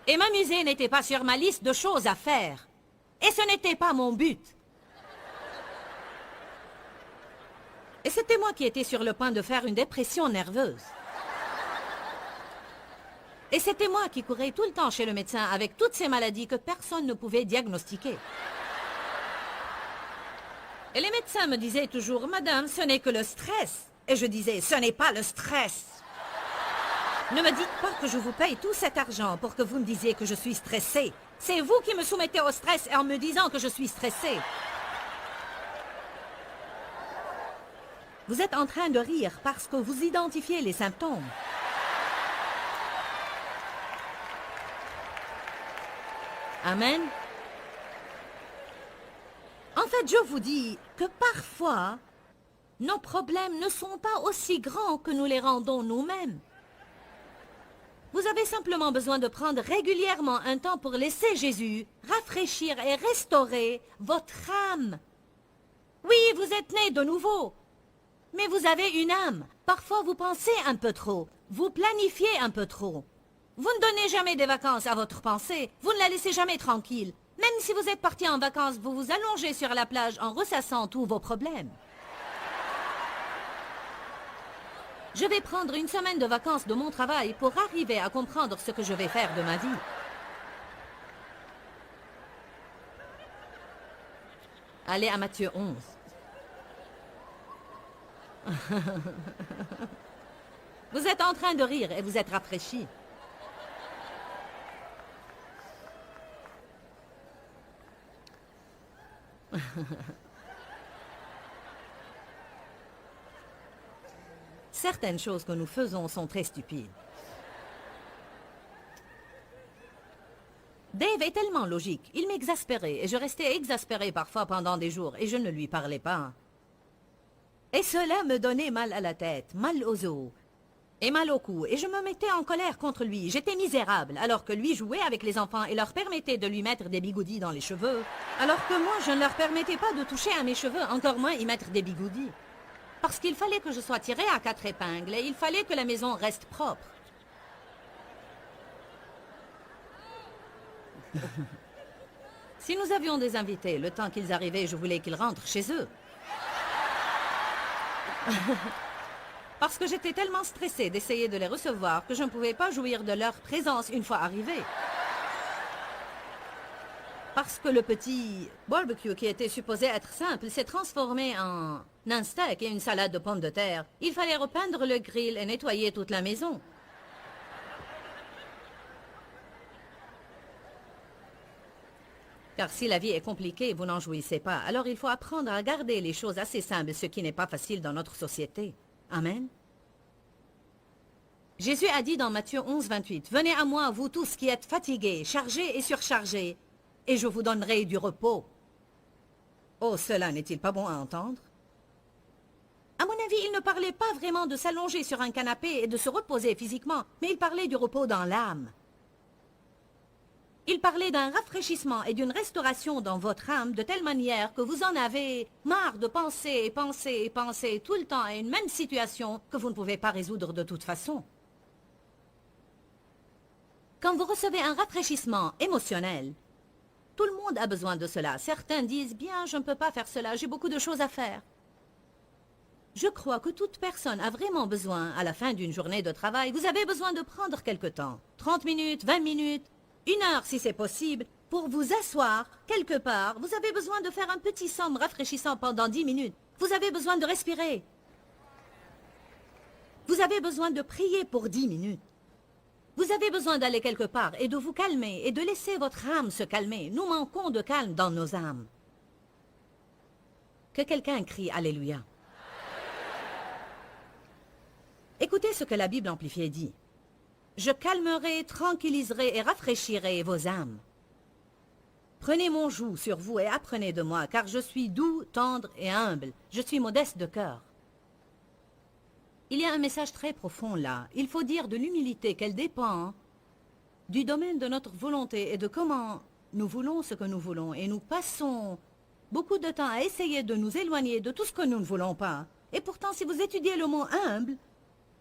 Et m'amuser n'était pas sur ma liste de choses à faire. Et ce n'était pas mon but. Et c'était moi qui étais sur le point de faire une dépression nerveuse. Et c'était moi qui courais tout le temps chez le médecin avec toutes ces maladies que personne ne pouvait diagnostiquer. Et les médecins me disaient toujours, Madame, ce n'est que le stress. Et je disais, ce n'est pas le stress. Ne me dites pas que je vous paye tout cet argent pour que vous me disiez que je suis stressée. C'est vous qui me soumettez au stress en me disant que je suis stressée. Vous êtes en train de rire parce que vous identifiez les symptômes. Amen. En fait, je vous dis que parfois, nos problèmes ne sont pas aussi grands que nous les rendons nous-mêmes. Vous avez simplement besoin de prendre régulièrement un temps pour laisser Jésus rafraîchir et restaurer votre âme. Oui, vous êtes né de nouveau, mais vous avez une âme. Parfois, vous pensez un peu trop, vous planifiez un peu trop. Vous ne donnez jamais des vacances à votre pensée, vous ne la laissez jamais tranquille. Même si vous êtes parti en vacances, vous vous allongez sur la plage en ressassant tous vos problèmes. Je vais prendre une semaine de vacances de mon travail pour arriver à comprendre ce que je vais faire de ma vie. Allez à Matthieu 11. Vous êtes en train de rire et vous êtes rafraîchi. Certaines choses que nous faisons sont très stupides. Dave est tellement logique, il m'exaspérait et je restais exaspérée parfois pendant des jours et je ne lui parlais pas. Et cela me donnait mal à la tête, mal aux os et mal au cou et je me mettais en colère contre lui. J'étais misérable alors que lui jouait avec les enfants et leur permettait de lui mettre des bigoudis dans les cheveux. Alors que moi, je ne leur permettais pas de toucher à mes cheveux, encore moins y mettre des bigoudis. Parce qu'il fallait que je sois tirée à 4 épingles et il fallait que la maison reste propre. Si nous avions des invités, le temps qu'ils arrivaient, je voulais qu'ils rentrent chez eux. Parce que j'étais tellement stressée d'essayer de les recevoir que je ne pouvais pas jouir de leur présence une fois arrivés. Parce que le petit barbecue qui était supposé être simple s'est transformé en un steak et une salade de pommes de terre. Il fallait repeindre le grill et nettoyer toute la maison. Car si la vie est compliquée, vous n'en jouissez pas. Alors il faut apprendre à garder les choses assez simples, ce qui n'est pas facile dans notre société. Amen. Jésus a dit dans Matthieu 11, 28, « Venez à moi, vous tous qui êtes fatigués, chargés et surchargés, et je vous donnerai du repos. » Oh, cela n'est-il pas bon à entendre? À mon avis, il ne parlait pas vraiment de s'allonger sur un canapé et de se reposer physiquement, mais il parlait du repos dans l'âme. Il parlait d'un rafraîchissement et d'une restauration dans votre âme de telle manière que vous en avez marre de penser et penser et penser tout le temps à une même situation que vous ne pouvez pas résoudre de toute façon. Quand vous recevez un rafraîchissement émotionnel, tout le monde a besoin de cela. Certains disent « Bien, je ne peux pas faire cela, j'ai beaucoup de choses à faire. » Je crois que toute personne a vraiment besoin, à la fin d'une journée de travail, vous avez besoin de prendre quelque temps, 30 minutes, 20 minutes, 1 heure si c'est possible, pour vous asseoir quelque part. Vous avez besoin de faire un petit somme rafraîchissant pendant 10 minutes. Vous avez besoin de respirer. Vous avez besoin de prier pour 10 minutes. Vous avez besoin d'aller quelque part et de vous calmer et de laisser votre âme se calmer. Nous manquons de calme dans nos âmes. Que quelqu'un crie Alléluia. Écoutez ce que la Bible amplifiée dit. Je calmerai, tranquilliserai et rafraîchirai vos âmes. Prenez mon joug sur vous et apprenez de moi, car je suis doux, tendre et humble. Je suis modeste de cœur. Il y a un message très profond là. Il faut dire de l'humilité qu'elle dépend du domaine de notre volonté et de comment nous voulons ce que nous voulons. Et nous passons beaucoup de temps à essayer de nous éloigner de tout ce que nous ne voulons pas. Et pourtant, si vous étudiez le mot humble,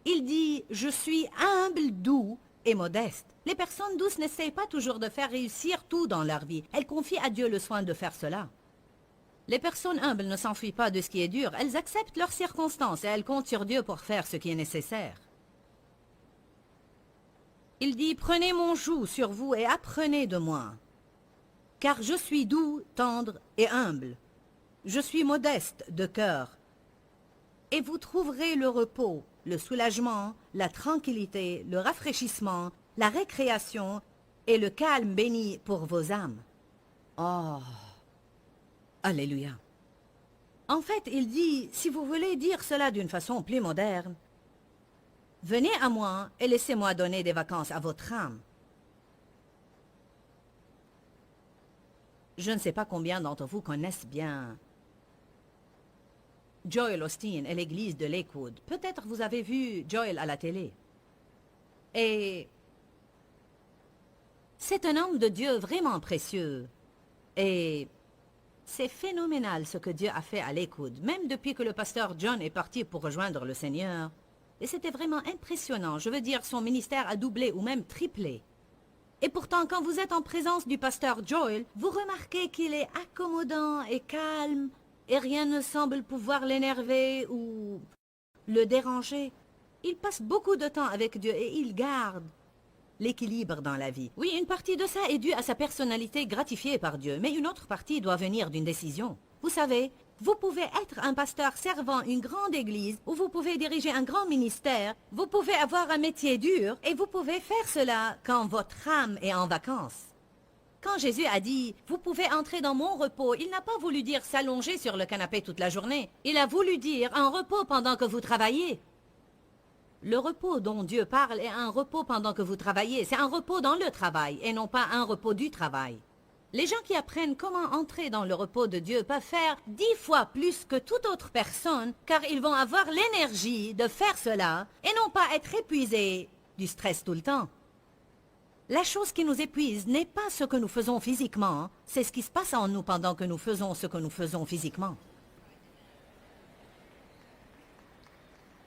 il dit « Je suis humble, doux et modeste ». Les personnes douces n'essayent pas toujours de faire réussir tout dans leur vie. Elles confient à Dieu le soin de faire cela. Les personnes humbles ne s'enfuient pas de ce qui est dur. Elles acceptent leurs circonstances et elles comptent sur Dieu pour faire ce qui est nécessaire. Il dit « Prenez mon joug sur vous et apprenez de moi, car je suis doux, tendre et humble. Je suis modeste de cœur. Et vous trouverez le repos, le soulagement, la tranquillité, le rafraîchissement, la récréation et le calme béni pour vos âmes. » Oh, Alléluia. En fait, il dit, si vous voulez dire cela d'une façon plus moderne, venez à moi et laissez-moi donner des vacances à votre âme. Je ne sais pas combien d'entre vous connaissent bien Joel Osteen et l'église de Lakewood. Peut-être vous avez vu Joel à la télé. Et c'est un homme de Dieu vraiment précieux. Et c'est phénoménal ce que Dieu a fait à Lakewood, même depuis que le pasteur John est parti pour rejoindre le Seigneur. Et c'était vraiment impressionnant. Je veux dire, son ministère a doublé ou même triplé. Et pourtant, quand vous êtes en présence du pasteur Joel, vous remarquez qu'il est accommodant et calme, et rien ne semble pouvoir l'énerver ou le déranger. Il passe beaucoup de temps avec Dieu et il garde l'équilibre dans la vie. Oui, une partie de ça est due à sa personnalité gratifiée par Dieu, mais une autre partie doit venir d'une décision. Vous savez, vous pouvez être un pasteur servant une grande église, ou vous pouvez diriger un grand ministère, vous pouvez avoir un métier dur, et vous pouvez faire cela quand votre âme est en vacances. Quand Jésus a dit « Vous pouvez entrer dans mon repos », il n'a pas voulu dire s'allonger sur le canapé toute la journée. Il a voulu dire un repos pendant que vous travaillez. Le repos dont Dieu parle est un repos pendant que vous travaillez. C'est un repos dans le travail et non pas un repos du travail. Les gens qui apprennent comment entrer dans le repos de Dieu peuvent faire 10 fois plus que toute autre personne car ils vont avoir l'énergie de faire cela et non pas être épuisés du stress tout le temps. La chose qui nous épuise n'est pas ce que nous faisons physiquement, c'est ce qui se passe en nous pendant que nous faisons ce que nous faisons physiquement.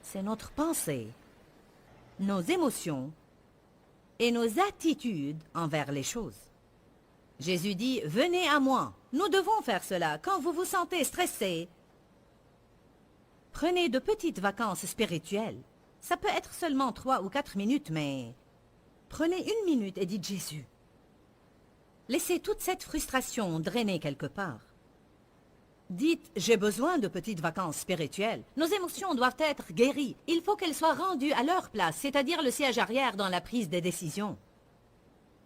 C'est notre pensée, nos émotions et nos attitudes envers les choses. Jésus dit « Venez à moi ». Nous devons faire cela. Quand vous vous sentez stressé, prenez de petites vacances spirituelles. Ça peut être seulement 3 ou 4 minutes, mais prenez 1 minute et dites « Jésus ». Laissez toute cette frustration drainer quelque part. Dites « J'ai besoin de petites vacances spirituelles ». Nos émotions doivent être guéries. Il faut qu'elles soient rendues à leur place, c'est-à-dire le siège arrière dans la prise des décisions.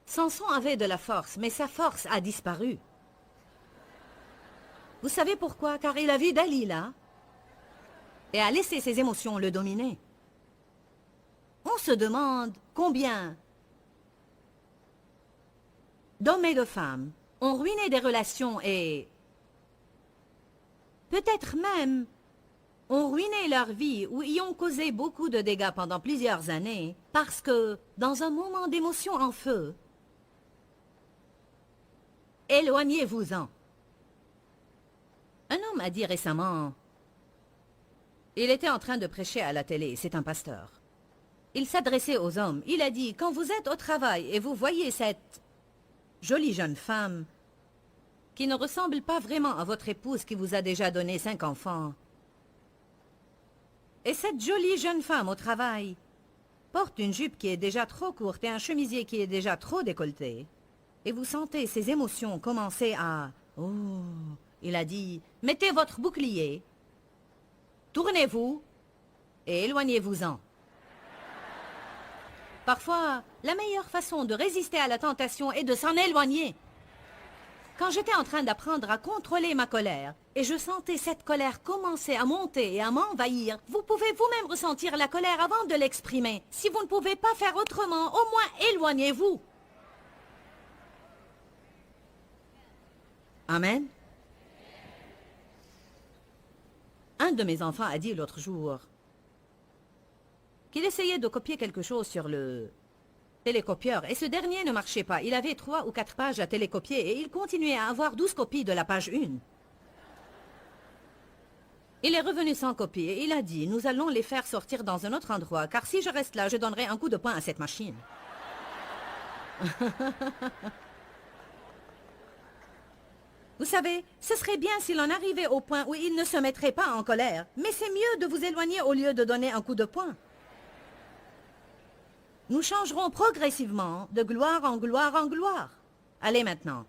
Samson avait de la force, mais sa force a disparu. Vous savez pourquoi? Car il a vu Dalila et a laissé ses émotions le dominer. On se demande combien d'hommes et de femmes ont ruiné des relations et peut-être même ont ruiné leur vie ou y ont causé beaucoup de dégâts pendant plusieurs années parce que, dans un moment d'émotion en feu, éloignez-vous-en. Un homme a dit récemment, il était en train de prêcher à la télé, c'est un pasteur. Il s'adressait aux hommes, il a dit, quand vous êtes au travail et vous voyez cette jolie jeune femme qui ne ressemble pas vraiment à votre épouse qui vous a déjà donné 5 enfants, et cette jolie jeune femme au travail porte une jupe qui est déjà trop courte et un chemisier qui est déjà trop décolleté, et vous sentez ces émotions commencer à... Oh, il a dit, mettez votre bouclier, tournez-vous et éloignez-vous-en. Parfois, la meilleure façon de résister à la tentation est de s'en éloigner. Quand j'étais en train d'apprendre à contrôler ma colère, et je sentais cette colère commencer à monter et à m'envahir, vous pouvez vous-même ressentir la colère avant de l'exprimer. Si vous ne pouvez pas faire autrement, au moins éloignez-vous. Amen. Un de mes enfants a dit l'autre jour qu'il essayait de copier quelque chose sur le télécopieur, et ce dernier ne marchait pas. Il avait 3 ou 4 pages à télécopier, et il continuait à avoir 12 copies de la page 1. Il est revenu sans copie, et il a dit, nous allons les faire sortir dans un autre endroit, car si je reste là, je donnerai un coup de poing à cette machine. Vous savez, ce serait bien s'il en arrivait au point où il ne se mettrait pas en colère, mais c'est mieux de vous éloigner au lieu de donner un coup de poing. Nous changerons progressivement de gloire en gloire en gloire. Allez maintenant.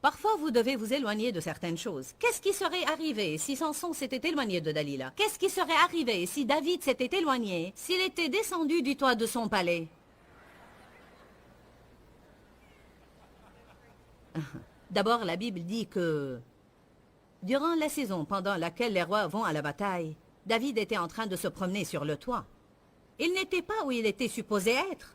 Parfois, vous devez vous éloigner de certaines choses. Qu'est-ce qui serait arrivé si Samson s'était éloigné de Dalila? Qu'est-ce qui serait arrivé si David s'était éloigné, s'il était descendu du toit de son palais? D'abord, la Bible dit que durant la saison pendant laquelle les rois vont à la bataille, David était en train de se promener sur le toit. Il n'était pas où il était supposé être.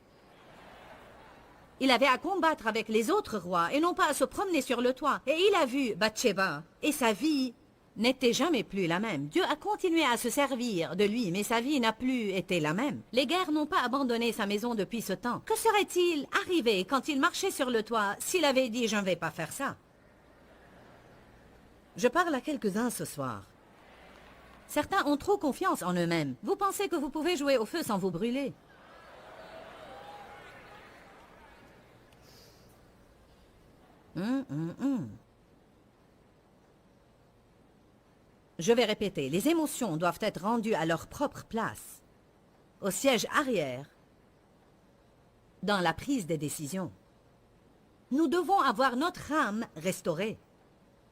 Il avait à combattre avec les autres rois et non pas à se promener sur le toit. Et il a vu Bathsheba, et sa vie n'était jamais plus la même. Dieu a continué à se servir de lui, mais sa vie n'a plus été la même. Les guerres n'ont pas abandonné sa maison depuis ce temps. Que serait-il arrivé quand il marchait sur le toit s'il avait dit « je ne vais pas faire ça ». Je parle à quelques-uns ce soir. Certains ont trop confiance en eux-mêmes. Vous pensez que vous pouvez jouer au feu sans vous brûler. Je vais répéter, les émotions doivent être rendues à leur propre place, au siège arrière, dans la prise des décisions. Nous devons avoir notre âme restaurée.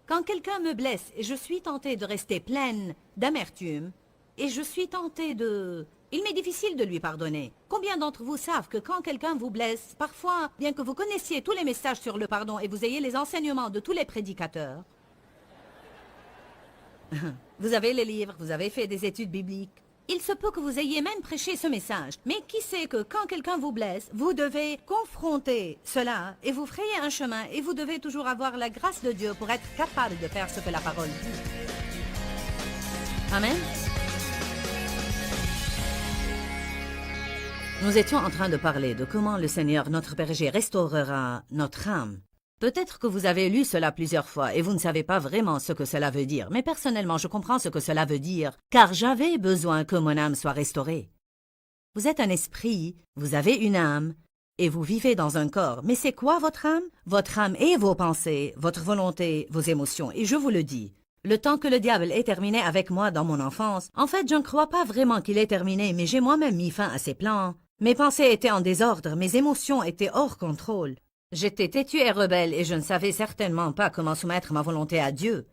Quand quelqu'un me blesse et je suis tentée de rester pleine d'amertume, et je suis tentée de... Il m'est difficile de lui pardonner. Combien d'entre vous savent que quand quelqu'un vous blesse, parfois, bien que vous connaissiez tous les messages sur le pardon et vous ayez les enseignements de tous les prédicateurs, vous avez les livres, vous avez fait des études bibliques, il se peut que vous ayez même prêché ce message. Mais qui sait que quand quelqu'un vous blesse, vous devez confronter cela et vous frayer un chemin et vous devez toujours avoir la grâce de Dieu pour être capable de faire ce que la parole dit. Amen. Nous étions en train de parler de comment le Seigneur, notre berger, restaurera notre âme. Peut-être que vous avez lu cela plusieurs fois et vous ne savez pas vraiment ce que cela veut dire, mais personnellement, je comprends ce que cela veut dire, car j'avais besoin que mon âme soit restaurée. Vous êtes un esprit, vous avez une âme, et vous vivez dans un corps. Mais c'est quoi votre âme? Votre âme est vos pensées, votre volonté, vos émotions, et je vous le dis. Le temps que le diable ait terminé avec moi dans mon enfance, en fait, je ne crois pas vraiment qu'il ait terminé, mais j'ai moi-même mis fin à ses plans. Mes pensées étaient en désordre, mes émotions étaient hors contrôle. J'étais têtue et rebelle et je ne savais certainement pas comment soumettre ma volonté à Dieu.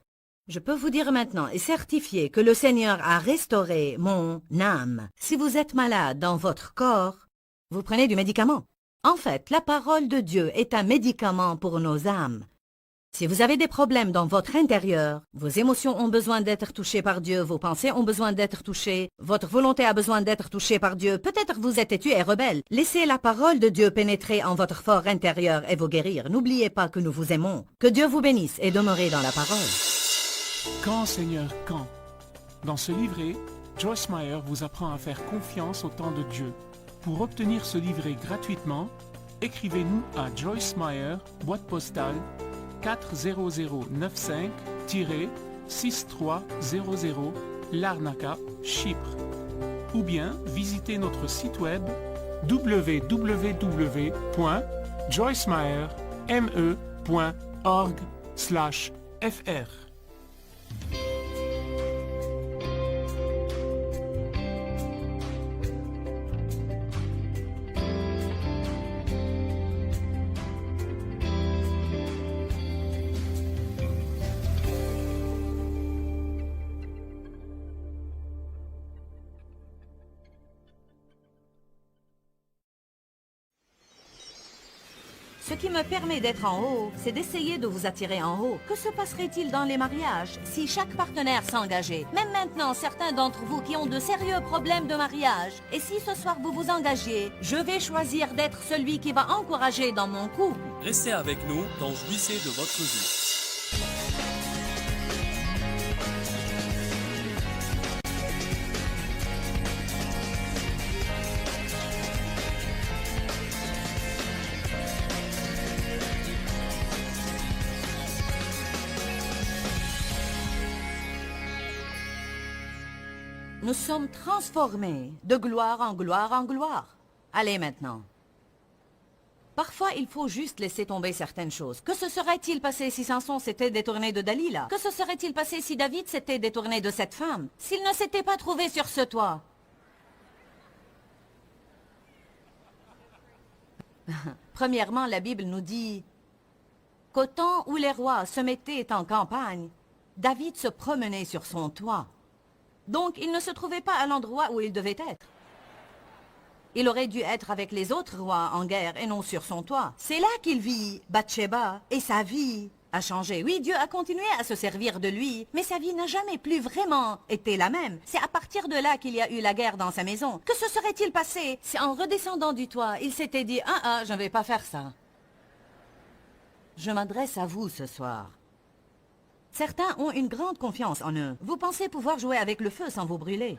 Je peux vous dire maintenant et certifier que le Seigneur a restauré mon âme. Si vous êtes malade dans votre corps, vous prenez du médicament. En fait, la parole de Dieu est un médicament pour nos âmes. Si vous avez des problèmes dans votre intérieur, vos émotions ont besoin d'être touchées par Dieu, vos pensées ont besoin d'être touchées, votre volonté a besoin d'être touchée par Dieu, peut-être vous êtes têtu et rebelle. Laissez la parole de Dieu pénétrer en votre fort intérieur et vous guérir. N'oubliez pas que nous vous aimons. Que Dieu vous bénisse et demeurez dans la parole. Quand, Seigneur, quand? Dans ce livret, Joyce Meyer vous apprend à faire confiance au temps de Dieu. Pour obtenir ce livret gratuitement, écrivez-nous à Joyce Meyer, boîte postale 40095-6300 Larnaca, Chypre. Ou bien visitez notre site web www.joycemeyer.org/fr. Ce qui me permet d'être en haut, c'est d'essayer de vous attirer en haut. Que se passerait-il dans les mariages si chaque partenaire s'engageait? Même maintenant, certains d'entre vous qui ont de sérieux problèmes de mariage. Et si ce soir vous vous engagiez, je vais choisir d'être celui qui va encourager dans mon couple. Restez avec nous dans Jouissez de votre vie. Nous sommes transformés de gloire en gloire en gloire. Allez maintenant. Parfois, il faut juste laisser tomber certaines choses. Que se serait-il passé si Samson s'était détourné de Dalila? Que se serait-il passé si David s'était détourné de cette femme? S'il ne s'était pas trouvé sur ce toit? Premièrement, la Bible nous dit qu'au temps où les rois se mettaient en campagne, David se promenait sur son toit. Donc, il ne se trouvait pas à l'endroit où il devait être. Il aurait dû être avec les autres rois en guerre et non sur son toit. C'est là qu'il vit Bathsheba et sa vie a changé. Oui, Dieu a continué à se servir de lui, mais sa vie n'a jamais plus vraiment été la même. C'est à partir de là qu'il y a eu la guerre dans sa maison. Que se serait-il passé si en redescendant du toit, il s'était dit « je ne vais pas faire ça ». Je m'adresse à vous ce soir. Certains ont une grande confiance en eux. Vous pensez pouvoir jouer avec le feu sans vous brûler.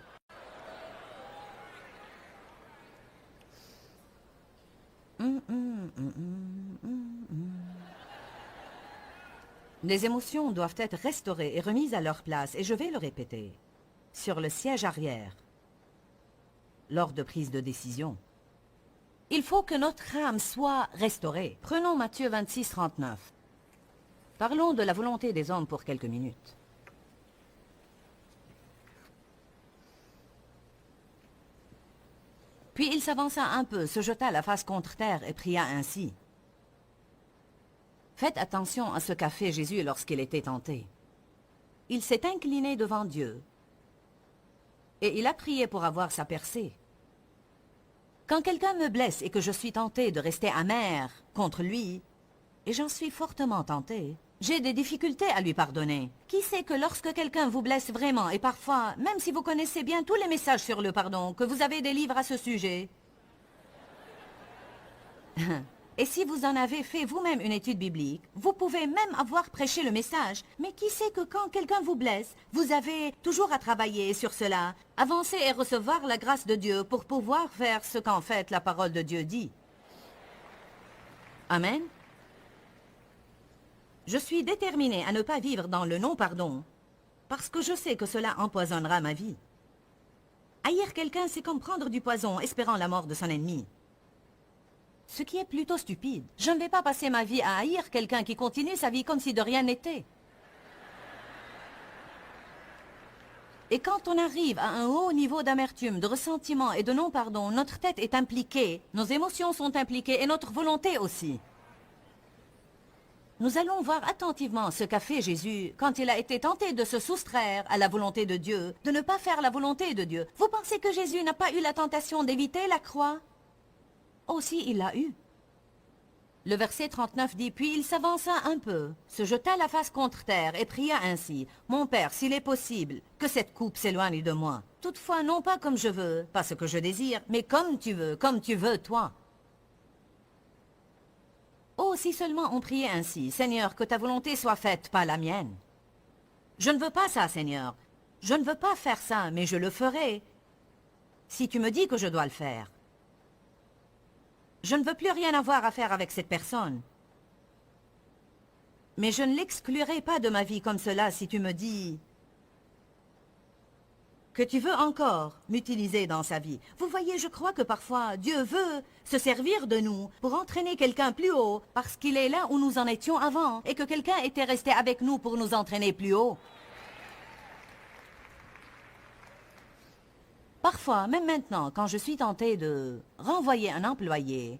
Les émotions doivent être restaurées et remises à leur place, et je vais le répéter, sur le siège arrière, lors de prise de décision. Il faut que notre âme soit restaurée. Prenons Matthieu 26, 39. Parlons de la volonté des hommes pour quelques minutes. Puis il s'avança un peu, se jeta la face contre terre et pria ainsi. Faites attention à ce qu'a fait Jésus lorsqu'il était tenté. Il s'est incliné devant Dieu et il a prié pour avoir sa percée. Quand quelqu'un me blesse et que je suis tenté de rester amer contre lui, et j'en suis fortement tenté, j'ai des difficultés à lui pardonner. Qui sait que lorsque quelqu'un vous blesse vraiment, et parfois, même si vous connaissez bien tous les messages sur le pardon, que vous avez des livres à ce sujet, et si vous en avez fait vous-même une étude biblique, vous pouvez même avoir prêché le message, mais qui sait que quand quelqu'un vous blesse, vous avez toujours à travailler sur cela, avancer et recevoir la grâce de Dieu pour pouvoir faire ce qu'en fait la parole de Dieu dit. Amen. Je suis déterminée à ne pas vivre dans le non-pardon, parce que je sais que cela empoisonnera ma vie. Haïr quelqu'un, c'est comme prendre du poison, espérant la mort de son ennemi. Ce qui est plutôt stupide. Je ne vais pas passer ma vie à haïr quelqu'un qui continue sa vie comme si de rien n'était. Et quand on arrive à un haut niveau d'amertume, de ressentiment et de non-pardon, notre tête est impliquée, nos émotions sont impliquées et notre volonté aussi. Nous allons voir attentivement ce qu'a fait Jésus quand il a été tenté de se soustraire à la volonté de Dieu, de ne pas faire la volonté de Dieu. Vous pensez que Jésus n'a pas eu la tentation d'éviter la croix? Aussi, il l'a eu. Le verset 39 dit, « Puis il s'avança un peu, se jeta la face contre terre et pria ainsi, « Mon Père, s'il est possible, que cette coupe s'éloigne de moi. Toutefois, non pas comme je veux, pas ce que je désire, mais comme tu veux, toi. » Oh, si seulement on priait ainsi, « Seigneur, que ta volonté soit faite, pas la mienne. » Je ne veux pas ça, Seigneur. Je ne veux pas faire ça, mais je le ferai, si tu me dis que je dois le faire. Je ne veux plus rien avoir à faire avec cette personne. Mais je ne l'exclurai pas de ma vie comme cela si tu me dis que tu veux encore m'utiliser dans sa vie. Vous voyez, je crois que parfois Dieu veut se servir de nous pour entraîner quelqu'un plus haut parce qu'il est là où nous en étions avant et que quelqu'un était resté avec nous pour nous entraîner plus haut. Parfois, même maintenant, quand je suis tentée de renvoyer un employé,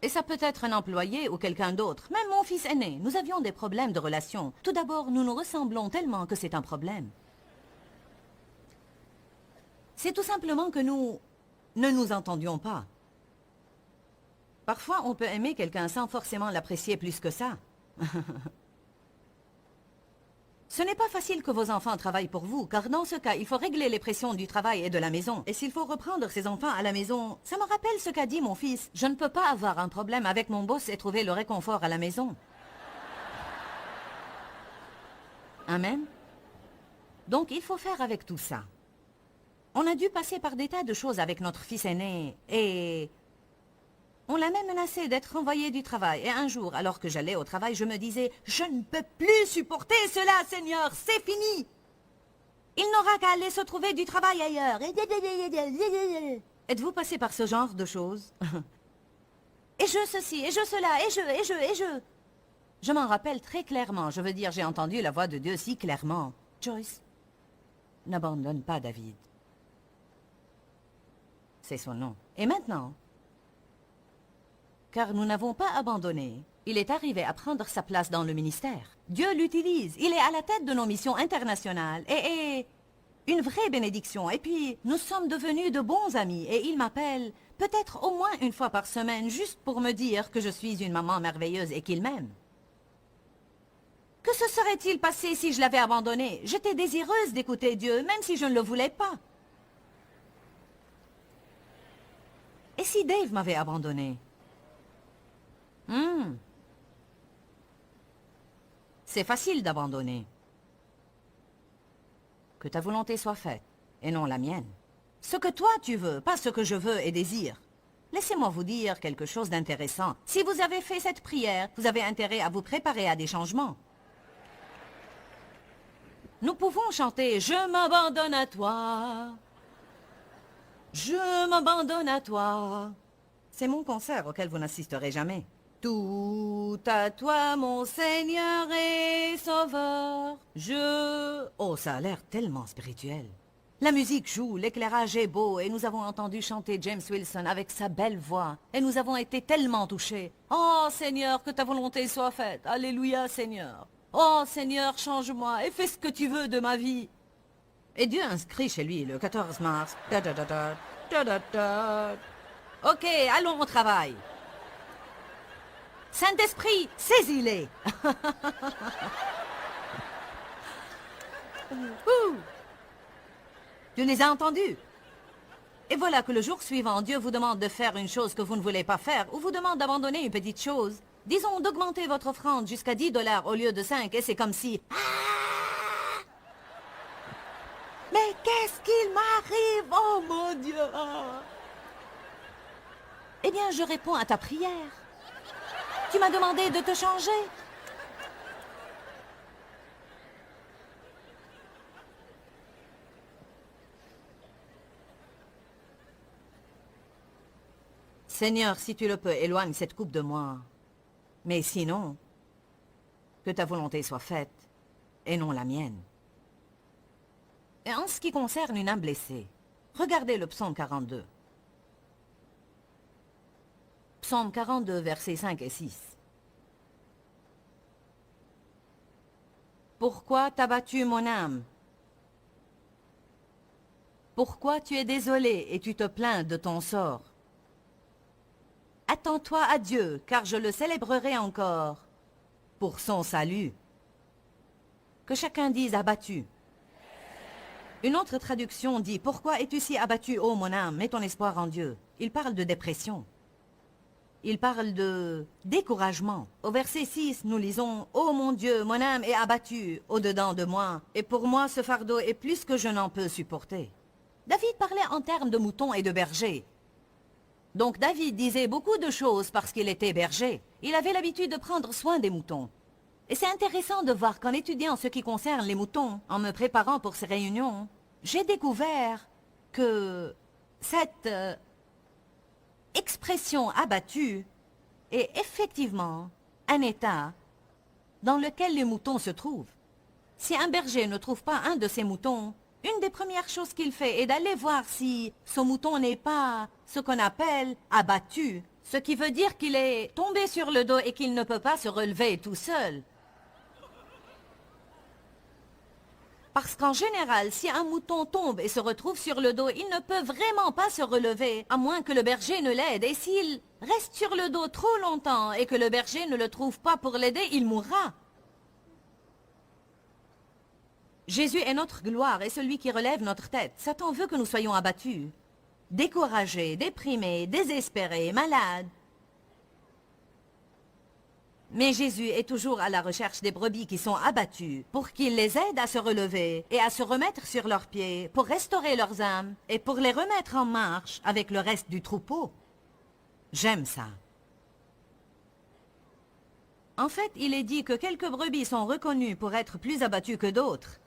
et ça peut être un employé ou quelqu'un d'autre, même mon fils aîné, nous avions des problèmes de relation. Tout d'abord, nous nous ressemblons tellement que c'est un problème. C'est tout simplement que nous ne nous entendions pas. Parfois, on peut aimer quelqu'un sans forcément l'apprécier plus que ça. Ce n'est pas facile que vos enfants travaillent pour vous, car dans ce cas, il faut régler les pressions du travail et de la maison. Et s'il faut reprendre ses enfants à la maison, ça me rappelle ce qu'a dit mon fils. Je ne peux pas avoir un problème avec mon boss et trouver le réconfort à la maison. Amen. Donc, il faut faire avec tout ça. On a dû passer par des tas de choses avec notre fils aîné, et on l'a même menacé d'être envoyé du travail. Et un jour, alors que j'allais au travail, je me disais « Je ne peux plus supporter cela, Seigneur, c'est fini !» Il n'aura qu'à aller se trouver du travail ailleurs. Êtes-vous passé par ce genre de choses? Et je ceci, et je cela, et je... Je m'en rappelle très clairement. Je veux dire, j'ai entendu la voix de Dieu si clairement. Joyce, n'abandonne pas David. C'est son nom. Et maintenant, car nous n'avons pas abandonné, il est arrivé à prendre sa place dans le ministère. Dieu l'utilise. Il est à la tête de nos missions internationales et une vraie bénédiction. Et puis, nous sommes devenus de bons amis et il m'appelle peut-être au moins une fois par semaine juste pour me dire que je suis une maman merveilleuse et qu'il m'aime. Que se serait-il passé si je l'avais abandonné? J'étais désireuse d'écouter Dieu, même si je ne le voulais pas. Et si Dave m'avait abandonné? C'est facile d'abandonner. Que ta volonté soit faite, et non la mienne. Ce que toi tu veux, pas ce que je veux et désire. Laissez-moi vous dire quelque chose d'intéressant. Si vous avez fait cette prière, vous avez intérêt à vous préparer à des changements. Nous pouvons chanter « Je m'abandonne à toi ». Je m'abandonne à toi. C'est mon concert auquel vous n'assisterez jamais. Tout à toi, mon Seigneur et Sauveur. Oh, ça a l'air tellement spirituel. La musique joue, l'éclairage est beau et nous avons entendu chanter James Wilson avec sa belle voix. Et nous avons été tellement touchés. Oh, Seigneur, que ta volonté soit faite. Alléluia, Seigneur. Oh, Seigneur, change-moi et fais ce que tu veux de ma vie. Et Dieu inscrit chez lui le 14 mars. Ok, allons au travail. Saint-Esprit, saisis-les. Tu les as entendus? Et voilà que le jour suivant, Dieu vous demande de faire une chose que vous ne voulez pas faire, ou vous demande d'abandonner une petite chose. Disons d'augmenter votre offrande jusqu'à 10 $ au lieu de 5, et c'est comme si... Ah! Mais qu'est-ce qu'il m'arrive? Oh mon Dieu! Eh bien, je réponds à ta prière. Tu m'as demandé de te changer. Seigneur, si tu le peux, éloigne cette coupe de moi. Mais sinon, que ta volonté soit faite, et non la mienne. Et en ce qui concerne une âme blessée, regardez le psaume 42. Psaume 42, versets 5 et 6. Pourquoi t'as battu mon âme? Pourquoi tu es désolé et tu te plains de ton sort? Attends-toi à Dieu, car je le célébrerai encore pour son salut. Que chacun dise abattu. Une autre traduction dit « Pourquoi es-tu si abattu, ô mon âme? Mets ton espoir en Dieu. » Il parle de dépression. Il parle de découragement. Au verset 6, nous lisons « Ô mon Dieu, mon âme est abattue au-dedans de moi, et pour moi ce fardeau est plus que je n'en peux supporter. » David parlait en termes de moutons et de bergers. Donc David disait beaucoup de choses parce qu'il était berger. Il avait l'habitude de prendre soin des moutons. Et c'est intéressant de voir qu'en étudiant ce qui concerne les moutons, en me préparant pour ces réunions, j'ai découvert que cette expression abattue est effectivement un état dans lequel les moutons se trouvent. Si un berger ne trouve pas un de ses moutons, une des premières choses qu'il fait est d'aller voir si ce mouton n'est pas ce qu'on appelle abattu, ce qui veut dire qu'il est tombé sur le dos et qu'il ne peut pas se relever tout seul. Parce qu'en général, si un mouton tombe et se retrouve sur le dos, il ne peut vraiment pas se relever, à moins que le berger ne l'aide. Et s'il reste sur le dos trop longtemps et que le berger ne le trouve pas pour l'aider, il mourra. Jésus est notre gloire et celui qui relève notre tête. Satan veut que nous soyons abattus, découragés, déprimés, désespérés, malades. Mais Jésus est toujours à la recherche des brebis qui sont abattues, pour qu'il les aide à se relever et à se remettre sur leurs pieds, pour restaurer leurs âmes et pour les remettre en marche avec le reste du troupeau. J'aime ça. En fait, il est dit que quelques brebis sont reconnues pour être plus abattues que d'autres.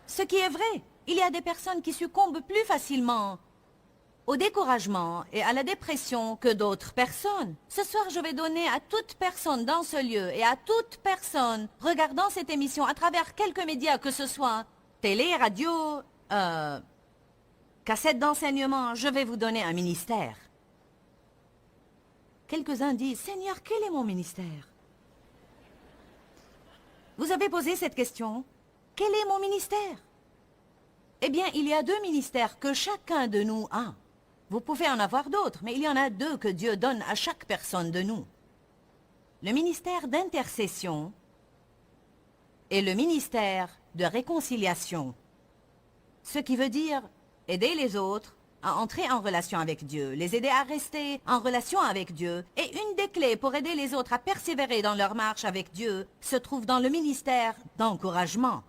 Ce qui est vrai, il y a des personnes qui succombent plus facilement au découragement et à la dépression que d'autres personnes. Ce soir, je vais donner à toute personne dans ce lieu et à toute personne regardant cette émission à travers quelque média que ce soit, télé, radio, cassette d'enseignement, je vais vous donner un ministère. Quelques-uns disent, Seigneur, quel est mon ministère? Vous avez posé cette question? Quel est mon ministère? Eh bien, il y a 2 ministères que chacun de nous a. Vous pouvez en avoir d'autres, mais il y en a 2 que Dieu donne à chaque personne de nous. Le ministère d'intercession et le ministère de réconciliation. Ce qui veut dire aider les autres à entrer en relation avec Dieu, les aider à rester en relation avec Dieu. Et une des clés pour aider les autres à persévérer dans leur marche avec Dieu se trouve dans le ministère d'encouragement.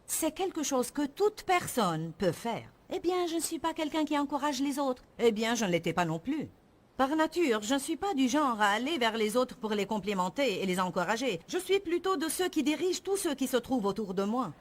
C'est quelque chose que toute personne peut faire. Eh bien, je ne suis pas quelqu'un qui encourage les autres. Eh bien, je ne l'étais pas non plus. Par nature, je ne suis pas du genre à aller vers les autres pour les complimenter et les encourager. Je suis plutôt de ceux qui dirigent tous ceux qui se trouvent autour de moi.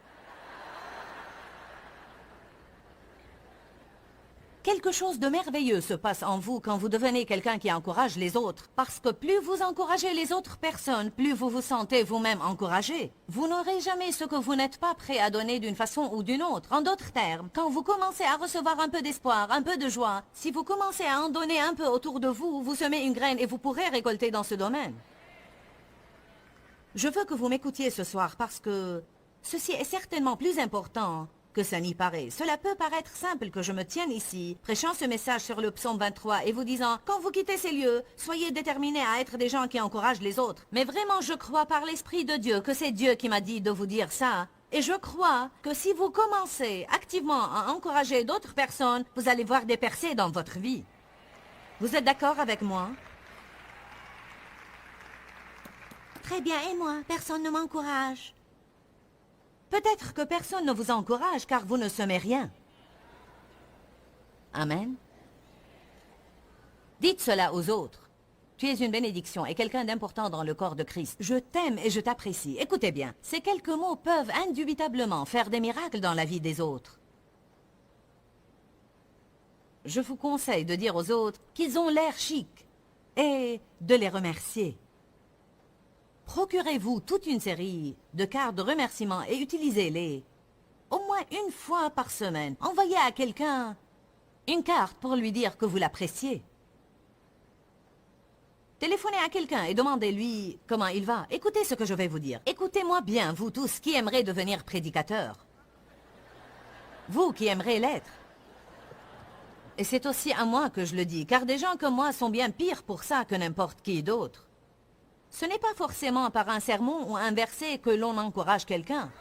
Quelque chose de merveilleux se passe en vous quand vous devenez quelqu'un qui encourage les autres. Parce que plus vous encouragez les autres personnes, plus vous vous sentez vous-même encouragé. Vous n'aurez jamais ce que vous n'êtes pas prêt à donner d'une façon ou d'une autre. En d'autres termes, quand vous commencez à recevoir un peu d'espoir, un peu de joie, si vous commencez à en donner un peu autour de vous, vous semez une graine et vous pourrez récolter dans ce domaine. Je veux que vous m'écoutiez ce soir parce que ceci est certainement plus important que ça n'y paraît. Cela peut paraître simple que je me tienne ici, prêchant ce message sur le psaume 23 et vous disant, quand vous quittez ces lieux, soyez déterminés à être des gens qui encouragent les autres. Mais vraiment, je crois par l'Esprit de Dieu que c'est Dieu qui m'a dit de vous dire ça. Et je crois que si vous commencez activement à encourager d'autres personnes, vous allez voir des percées dans votre vie. Vous êtes d'accord avec moi? Très bien, et moi, personne ne m'encourage. Peut-être que personne ne vous encourage car vous ne semez rien. Amen. Dites cela aux autres. Tu es une bénédiction et quelqu'un d'important dans le corps de Christ. Je t'aime et je t'apprécie. Écoutez bien, ces quelques mots peuvent indubitablement faire des miracles dans la vie des autres. Je vous conseille de dire aux autres qu'ils ont l'air chic et de les remercier. Procurez-vous toute une série de cartes de remerciement et utilisez-les au moins une fois par semaine. Envoyez à quelqu'un une carte pour lui dire que vous l'appréciez. Téléphonez à quelqu'un et demandez-lui comment il va. Écoutez ce que je vais vous dire. Écoutez-moi bien, vous tous qui aimeriez devenir prédicateur. Vous qui aimeriez l'être. Et c'est aussi à moi que je le dis, car des gens comme moi sont bien pires pour ça que n'importe qui d'autre. Ce n'est pas forcément par un sermon ou un verset que l'on encourage quelqu'un.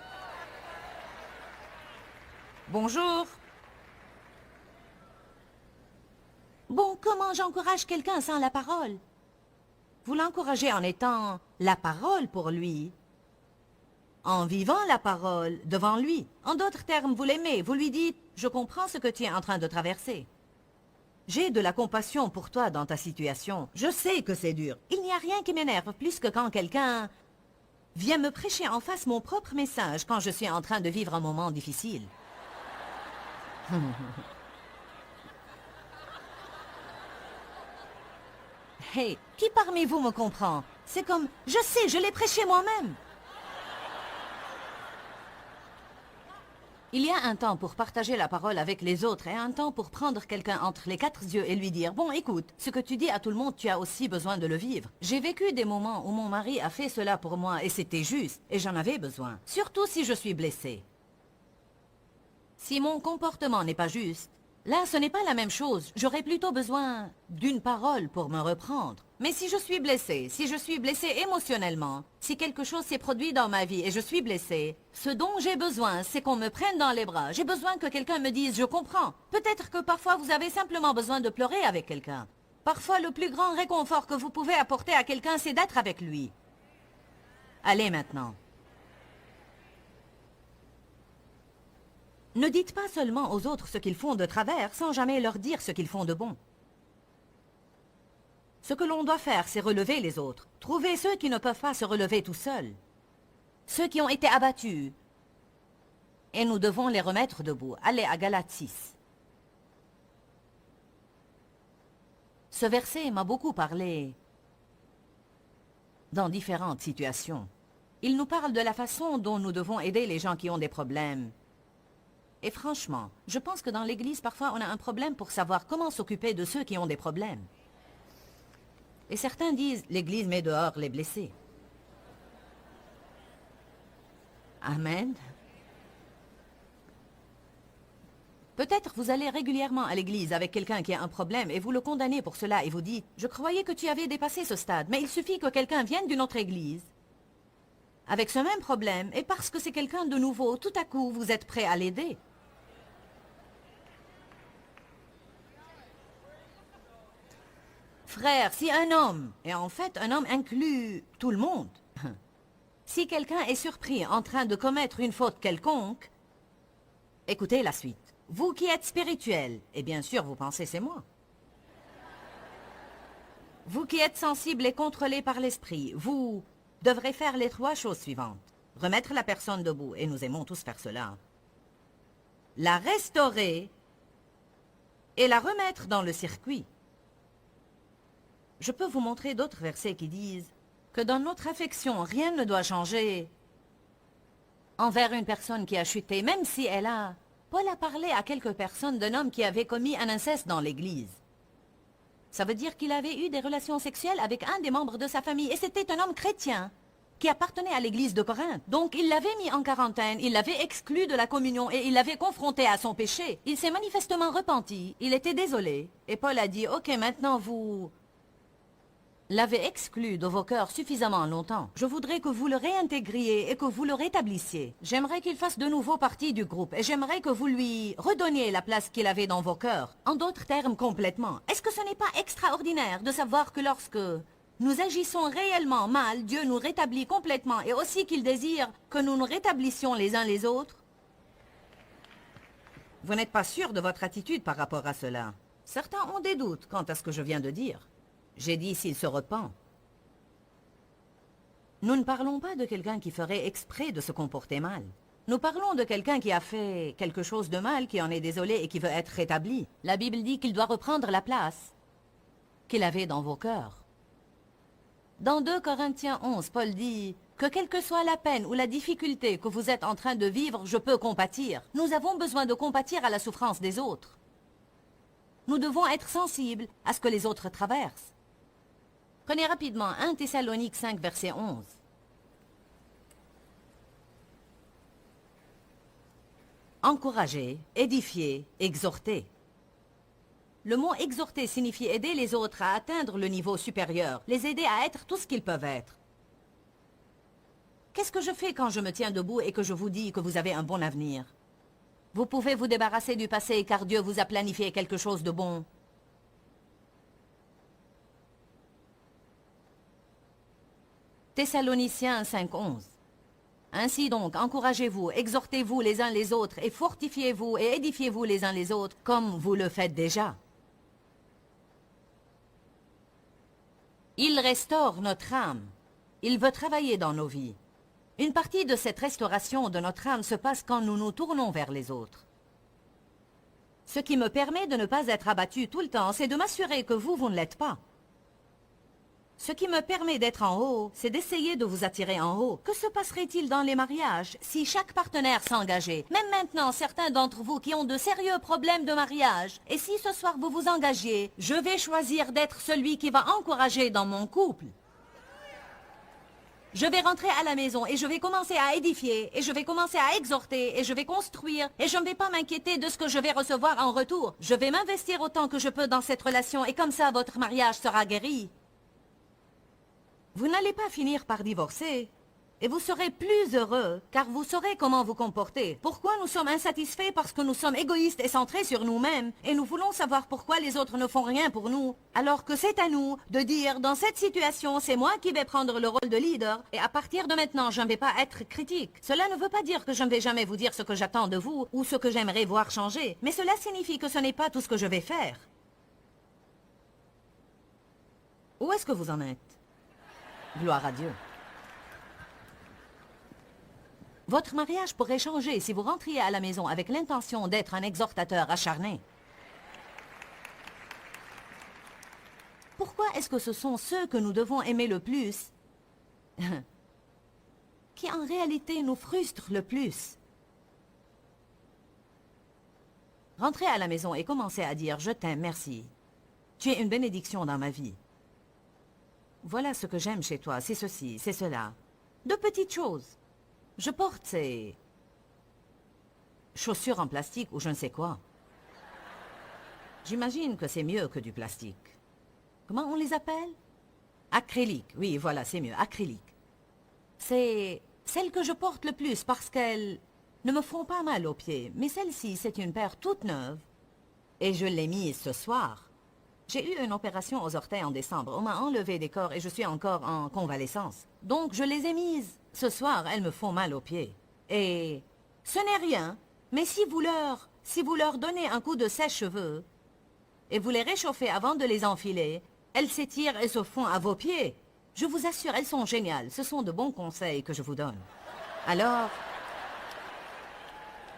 Bonjour. Bon, comment j'encourage quelqu'un sans la parole? Vous l'encouragez en étant la parole pour lui, en vivant la parole devant lui. En d'autres termes, vous l'aimez, vous lui dites « Je comprends ce que tu es en train de traverser. J'ai de la compassion pour toi dans ta situation. Je sais que c'est dur. Il n'y a rien qui m'énerve plus que quand quelqu'un vient me prêcher en face mon propre message quand je suis en train de vivre un moment difficile. » Hey, qui parmi vous me comprend? C'est comme, je sais, je l'ai prêché moi-même. Il y a un temps pour partager la parole avec les autres et un temps pour prendre quelqu'un entre les quatre yeux et lui dire « Bon, écoute, ce que tu dis à tout le monde, tu as aussi besoin de le vivre. » J'ai vécu des moments où mon mari a fait cela pour moi et c'était juste, et j'en avais besoin, surtout si je suis blessée. Si mon comportement n'est pas juste, là, ce n'est pas la même chose. J'aurais plutôt besoin d'une parole pour me reprendre. Mais si je suis blessée émotionnellement, si quelque chose s'est produit dans ma vie et je suis blessée, ce dont j'ai besoin, c'est qu'on me prenne dans les bras. J'ai besoin que quelqu'un me dise « Je comprends ». Peut-être que parfois vous avez simplement besoin de pleurer avec quelqu'un. Parfois, le plus grand réconfort que vous pouvez apporter à quelqu'un, c'est d'être avec lui. Allez maintenant. Ne dites pas seulement aux autres ce qu'ils font de travers sans jamais leur dire ce qu'ils font de bon. Ce que l'on doit faire, c'est relever les autres. Trouver ceux qui ne peuvent pas se relever tout seuls. Ceux qui ont été abattus. Et nous devons les remettre debout. Allez à Galates 6. Ce verset m'a beaucoup parlé dans différentes situations. Il nous parle de la façon dont nous devons aider les gens qui ont des problèmes. Et franchement, je pense que dans l'Église, parfois, on a un problème pour savoir comment s'occuper de ceux qui ont des problèmes. Et certains disent, l'Église met dehors les blessés. Amen. Peut-être vous allez régulièrement à l'Église avec quelqu'un qui a un problème et vous le condamnez pour cela et vous dites, je croyais que tu avais dépassé ce stade, mais il suffit que quelqu'un vienne d'une autre Église avec ce même problème et parce que c'est quelqu'un de nouveau, tout à coup, vous êtes prêt à l'aider. Frère, si un homme, et en fait un homme inclut tout le monde, si quelqu'un est surpris en train de commettre une faute quelconque, écoutez la suite. Vous qui êtes spirituel, et bien sûr vous pensez c'est moi. Vous qui êtes sensible et contrôlé par l'esprit, vous devrez faire les 3 choses suivantes. Remettre la personne debout, et nous aimons tous faire cela. La restaurer et la remettre dans le circuit. Je peux vous montrer d'autres versets qui disent que dans notre affection, rien ne doit changer envers une personne qui a chuté, même si elle a... Paul a parlé à quelques personnes d'un homme qui avait commis un inceste dans l'église. Ça veut dire qu'il avait eu des relations sexuelles avec un des membres de sa famille, et c'était un homme chrétien qui appartenait à l'église de Corinthe. Donc il l'avait mis en quarantaine, il l'avait exclu de la communion et il l'avait confronté à son péché. Il s'est manifestement repenti, il était désolé. Et Paul a dit, ok, maintenant vous l'avez exclu de vos cœurs suffisamment longtemps. Je voudrais que vous le réintégriez et que vous le rétablissiez. J'aimerais qu'il fasse de nouveau partie du groupe et j'aimerais que vous lui redonniez la place qu'il avait dans vos cœurs. En d'autres termes, complètement. Est-ce que ce n'est pas extraordinaire de savoir que lorsque nous agissons réellement mal, Dieu nous rétablit complètement et aussi qu'il désire que nous nous rétablissions les uns les autres? Vous n'êtes pas sûr de votre attitude par rapport à cela. Certains ont des doutes quant à ce que je viens de dire. J'ai dit s'il se repent. Nous ne parlons pas de quelqu'un qui ferait exprès de se comporter mal. Nous parlons de quelqu'un qui a fait quelque chose de mal, qui en est désolé et qui veut être rétabli. La Bible dit qu'il doit reprendre la place qu'il avait dans vos cœurs. Dans 2 Corinthiens 11, Paul dit que quelle que soit la peine ou la difficulté que vous êtes en train de vivre, je peux compatir. Nous avons besoin de compatir à la souffrance des autres. Nous devons être sensibles à ce que les autres traversent. Prenez rapidement 1 Thessaloniques 5, verset 11. Encourager, édifier, exhorter. Le mot exhorter signifie aider les autres à atteindre le niveau supérieur, les aider à être tout ce qu'ils peuvent être. Qu'est-ce que je fais quand je me tiens debout et que je vous dis que vous avez un bon avenir? Vous pouvez vous débarrasser du passé car Dieu vous a planifié quelque chose de bon. Thessaloniciens 5:11. Ainsi donc, encouragez-vous, exhortez-vous les uns les autres et fortifiez-vous et édifiez-vous les uns les autres comme vous le faites déjà. Il restaure notre âme. Il veut travailler dans nos vies. Une partie de cette restauration de notre âme se passe quand nous nous tournons vers les autres. Ce qui me permet de ne pas être abattu tout le temps, c'est de m'assurer que vous ne l'êtes pas. Ce qui me permet d'être en haut, c'est d'essayer de vous attirer en haut. Que se passerait-il dans les mariages si chaque partenaire s'engageait? Même maintenant, certains d'entre vous qui ont de sérieux problèmes de mariage. Et si ce soir vous vous engagiez, je vais choisir d'être celui qui va encourager dans mon couple. Je vais rentrer à la maison et je vais commencer à édifier, et je vais commencer à exhorter, et je vais construire, et je ne vais pas m'inquiéter de ce que je vais recevoir en retour. Je vais m'investir autant que je peux dans cette relation, et comme ça, votre mariage sera guéri. Vous n'allez pas finir par divorcer, et vous serez plus heureux, car vous saurez comment vous comporter. Pourquoi nous sommes insatisfaits? Parce que nous sommes égoïstes et centrés sur nous-mêmes, et nous voulons savoir pourquoi les autres ne font rien pour nous. Alors que c'est à nous de dire, dans cette situation, c'est moi qui vais prendre le rôle de leader, et à partir de maintenant, je ne vais pas être critique. Cela ne veut pas dire que je ne vais jamais vous dire ce que j'attends de vous, ou ce que j'aimerais voir changer, mais cela signifie que ce n'est pas tout ce que je vais faire. Où est-ce que vous en êtes? Gloire à Dieu. Votre mariage pourrait changer si vous rentriez à la maison avec l'intention d'être un exhortateur acharné. Pourquoi est-ce que ce sont ceux que nous devons aimer le plus qui en réalité nous frustrent le plus? Rentrez à la maison et commencez à dire « Je t'aime, merci. Tu es une bénédiction dans ma vie. Voilà ce que j'aime chez toi, c'est ceci, c'est cela. » De petites choses. Je porte ces chaussures en plastique ou je ne sais quoi. J'imagine que c'est mieux que du plastique. Comment on les appelle? Acrylique, oui, voilà, c'est mieux, acrylique. C'est celles que je porte le plus parce qu'elles ne me font pas mal aux pieds. Mais celle-ci, c'est une paire toute neuve. Et je l'ai mise ce soir. J'ai eu une opération aux orteils en décembre. On m'a enlevé des corps et je suis encore en convalescence. Donc je les ai mises. Ce soir, elles me font mal aux pieds. Et ce n'est rien. Mais si vous leur donnez un coup de sèche-cheveux et vous les réchauffez avant de les enfiler, elles s'étirent et se font à vos pieds. Je vous assure, elles sont géniales. Ce sont de bons conseils que je vous donne. Alors,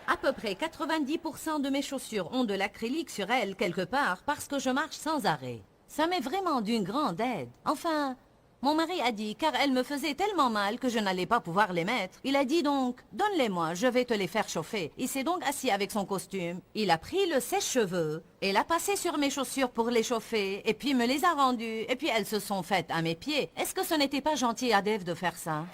à peu près 90% de mes chaussures ont de l'acrylique sur elles quelque part parce que je marche sans arrêt. Ça m'est vraiment d'une grande aide. Enfin, mon mari a dit, car elles me faisaient tellement mal que je n'allais pas pouvoir les mettre. Il a dit donc, donne-les-moi, je vais te les faire chauffer. Il s'est donc assis avec son costume. Il a pris le sèche-cheveux et l'a passé sur mes chaussures pour les chauffer et puis me les a rendues et puis elles se sont faites à mes pieds. Est-ce que ce n'était pas gentil à Dave de faire ça?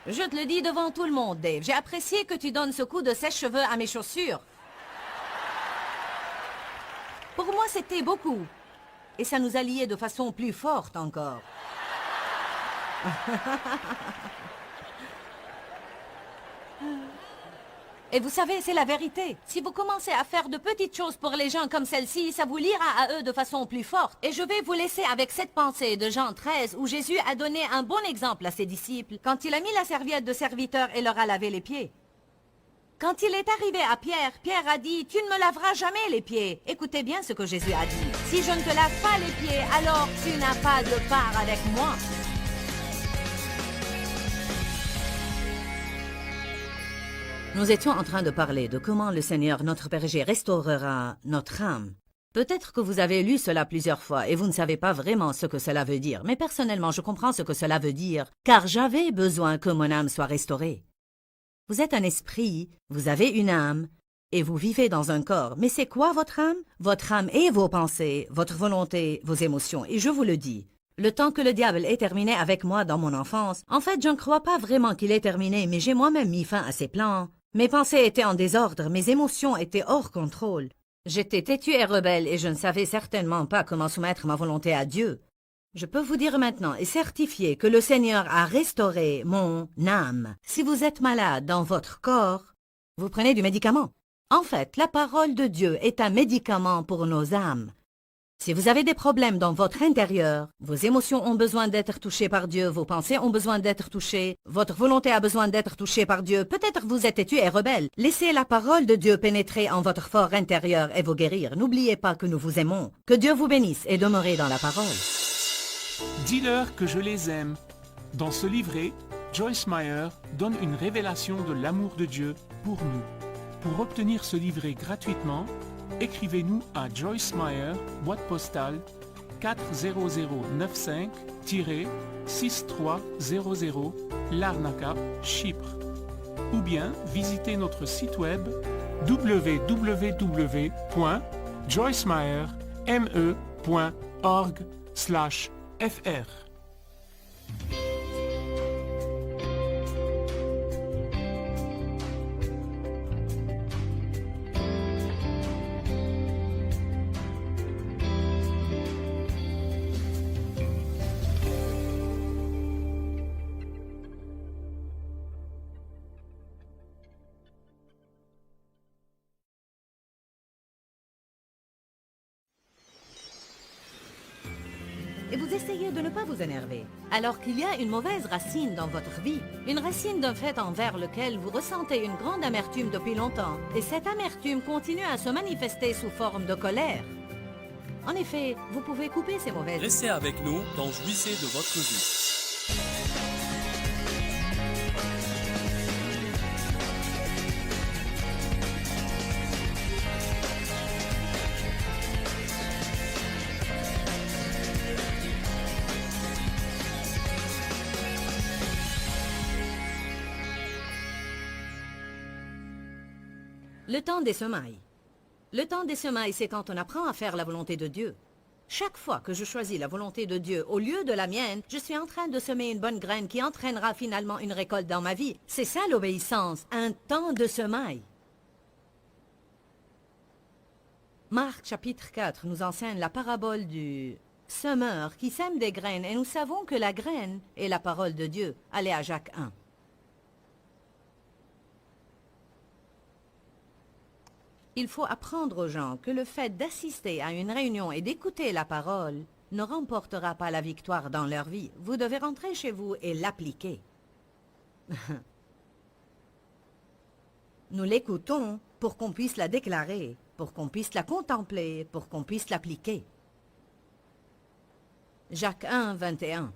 Je te le dis devant tout le monde, Dave. J'ai apprécié que tu donnes ce coup de sèche-cheveux à mes chaussures. Pour moi, c'était beaucoup. Et ça nous a liés de façon plus forte encore. Et vous savez, c'est la vérité. Si vous commencez à faire de petites choses pour les gens comme celle-ci, ça vous liera à eux de façon plus forte. Et je vais vous laisser avec cette pensée de Jean 13, où Jésus a donné un bon exemple à ses disciples, quand il a mis la serviette de serviteur et leur a lavé les pieds. Quand il est arrivé à Pierre, Pierre a dit, « Tu ne me laveras jamais les pieds. » Écoutez bien ce que Jésus a dit. « Si je ne te lave pas les pieds, alors tu n'as pas de part avec moi. » Nous étions en train de parler de comment le Seigneur, notre berger, restaurera notre âme. Peut-être que vous avez lu cela plusieurs fois et vous ne savez pas vraiment ce que cela veut dire. Mais personnellement, je comprends ce que cela veut dire, car j'avais besoin que mon âme soit restaurée. Vous êtes un esprit, vous avez une âme, et vous vivez dans un corps. Mais c'est quoi votre âme? Votre âme est vos pensées, votre volonté, vos émotions. Et je vous le dis, le temps que le diable ait terminé avec moi dans mon enfance, en fait, je ne crois pas vraiment qu'il ait terminé, mais j'ai moi-même mis fin à ses plans. Mes pensées étaient en désordre, mes émotions étaient hors contrôle. J'étais têtue et rebelle et je ne savais certainement pas comment soumettre ma volonté à Dieu. Je peux vous dire maintenant et certifier que le Seigneur a restauré mon âme. Si vous êtes malade dans votre corps, vous prenez du médicament. En fait, la parole de Dieu est un médicament pour nos âmes. Si vous avez des problèmes dans votre intérieur, vos émotions ont besoin d'être touchées par Dieu, vos pensées ont besoin d'être touchées, votre volonté a besoin d'être touchée par Dieu, peut-être vous êtes têtu et rebelle. Laissez la parole de Dieu pénétrer en votre fort intérieur et vous guérir. N'oubliez pas que nous vous aimons. Que Dieu vous bénisse et demeurez dans la parole. Dis-leur que je les aime. Dans ce livret, Joyce Meyer donne une révélation de l'amour de Dieu pour nous. Pour obtenir ce livret gratuitement, écrivez-nous à Joyce Meyer, boîte postale 40095-6300 Larnaca, Chypre. Ou bien visitez notre site web www.joycemeyer.org/fr. Et vous essayez de ne pas vous énerver, alors qu'il y a une mauvaise racine dans votre vie, une racine d'un fait envers lequel vous ressentez une grande amertume depuis longtemps, et cette amertume continue à se manifester sous forme de colère. En effet, vous pouvez couper ces mauvaises... Restez avec nous dans Jouissez de votre vie. Le temps des semailles. Le temps des semailles, c'est quand on apprend à faire la volonté de Dieu. Chaque fois que je choisis la volonté de Dieu au lieu de la mienne, je suis en train de semer une bonne graine qui entraînera finalement une récolte dans ma vie. C'est ça l'obéissance, un temps de semailles. Marc chapitre 4 nous enseigne la parabole du semeur qui sème des graines et nous savons que la graine est la parole de Dieu. Allez à Jacques 1. Il faut apprendre aux gens que le fait d'assister à une réunion et d'écouter la parole ne remportera pas la victoire dans leur vie. Vous devez rentrer chez vous et l'appliquer. Nous l'écoutons pour qu'on puisse la déclarer, pour qu'on puisse la contempler, pour qu'on puisse l'appliquer. Jacques 1, 21.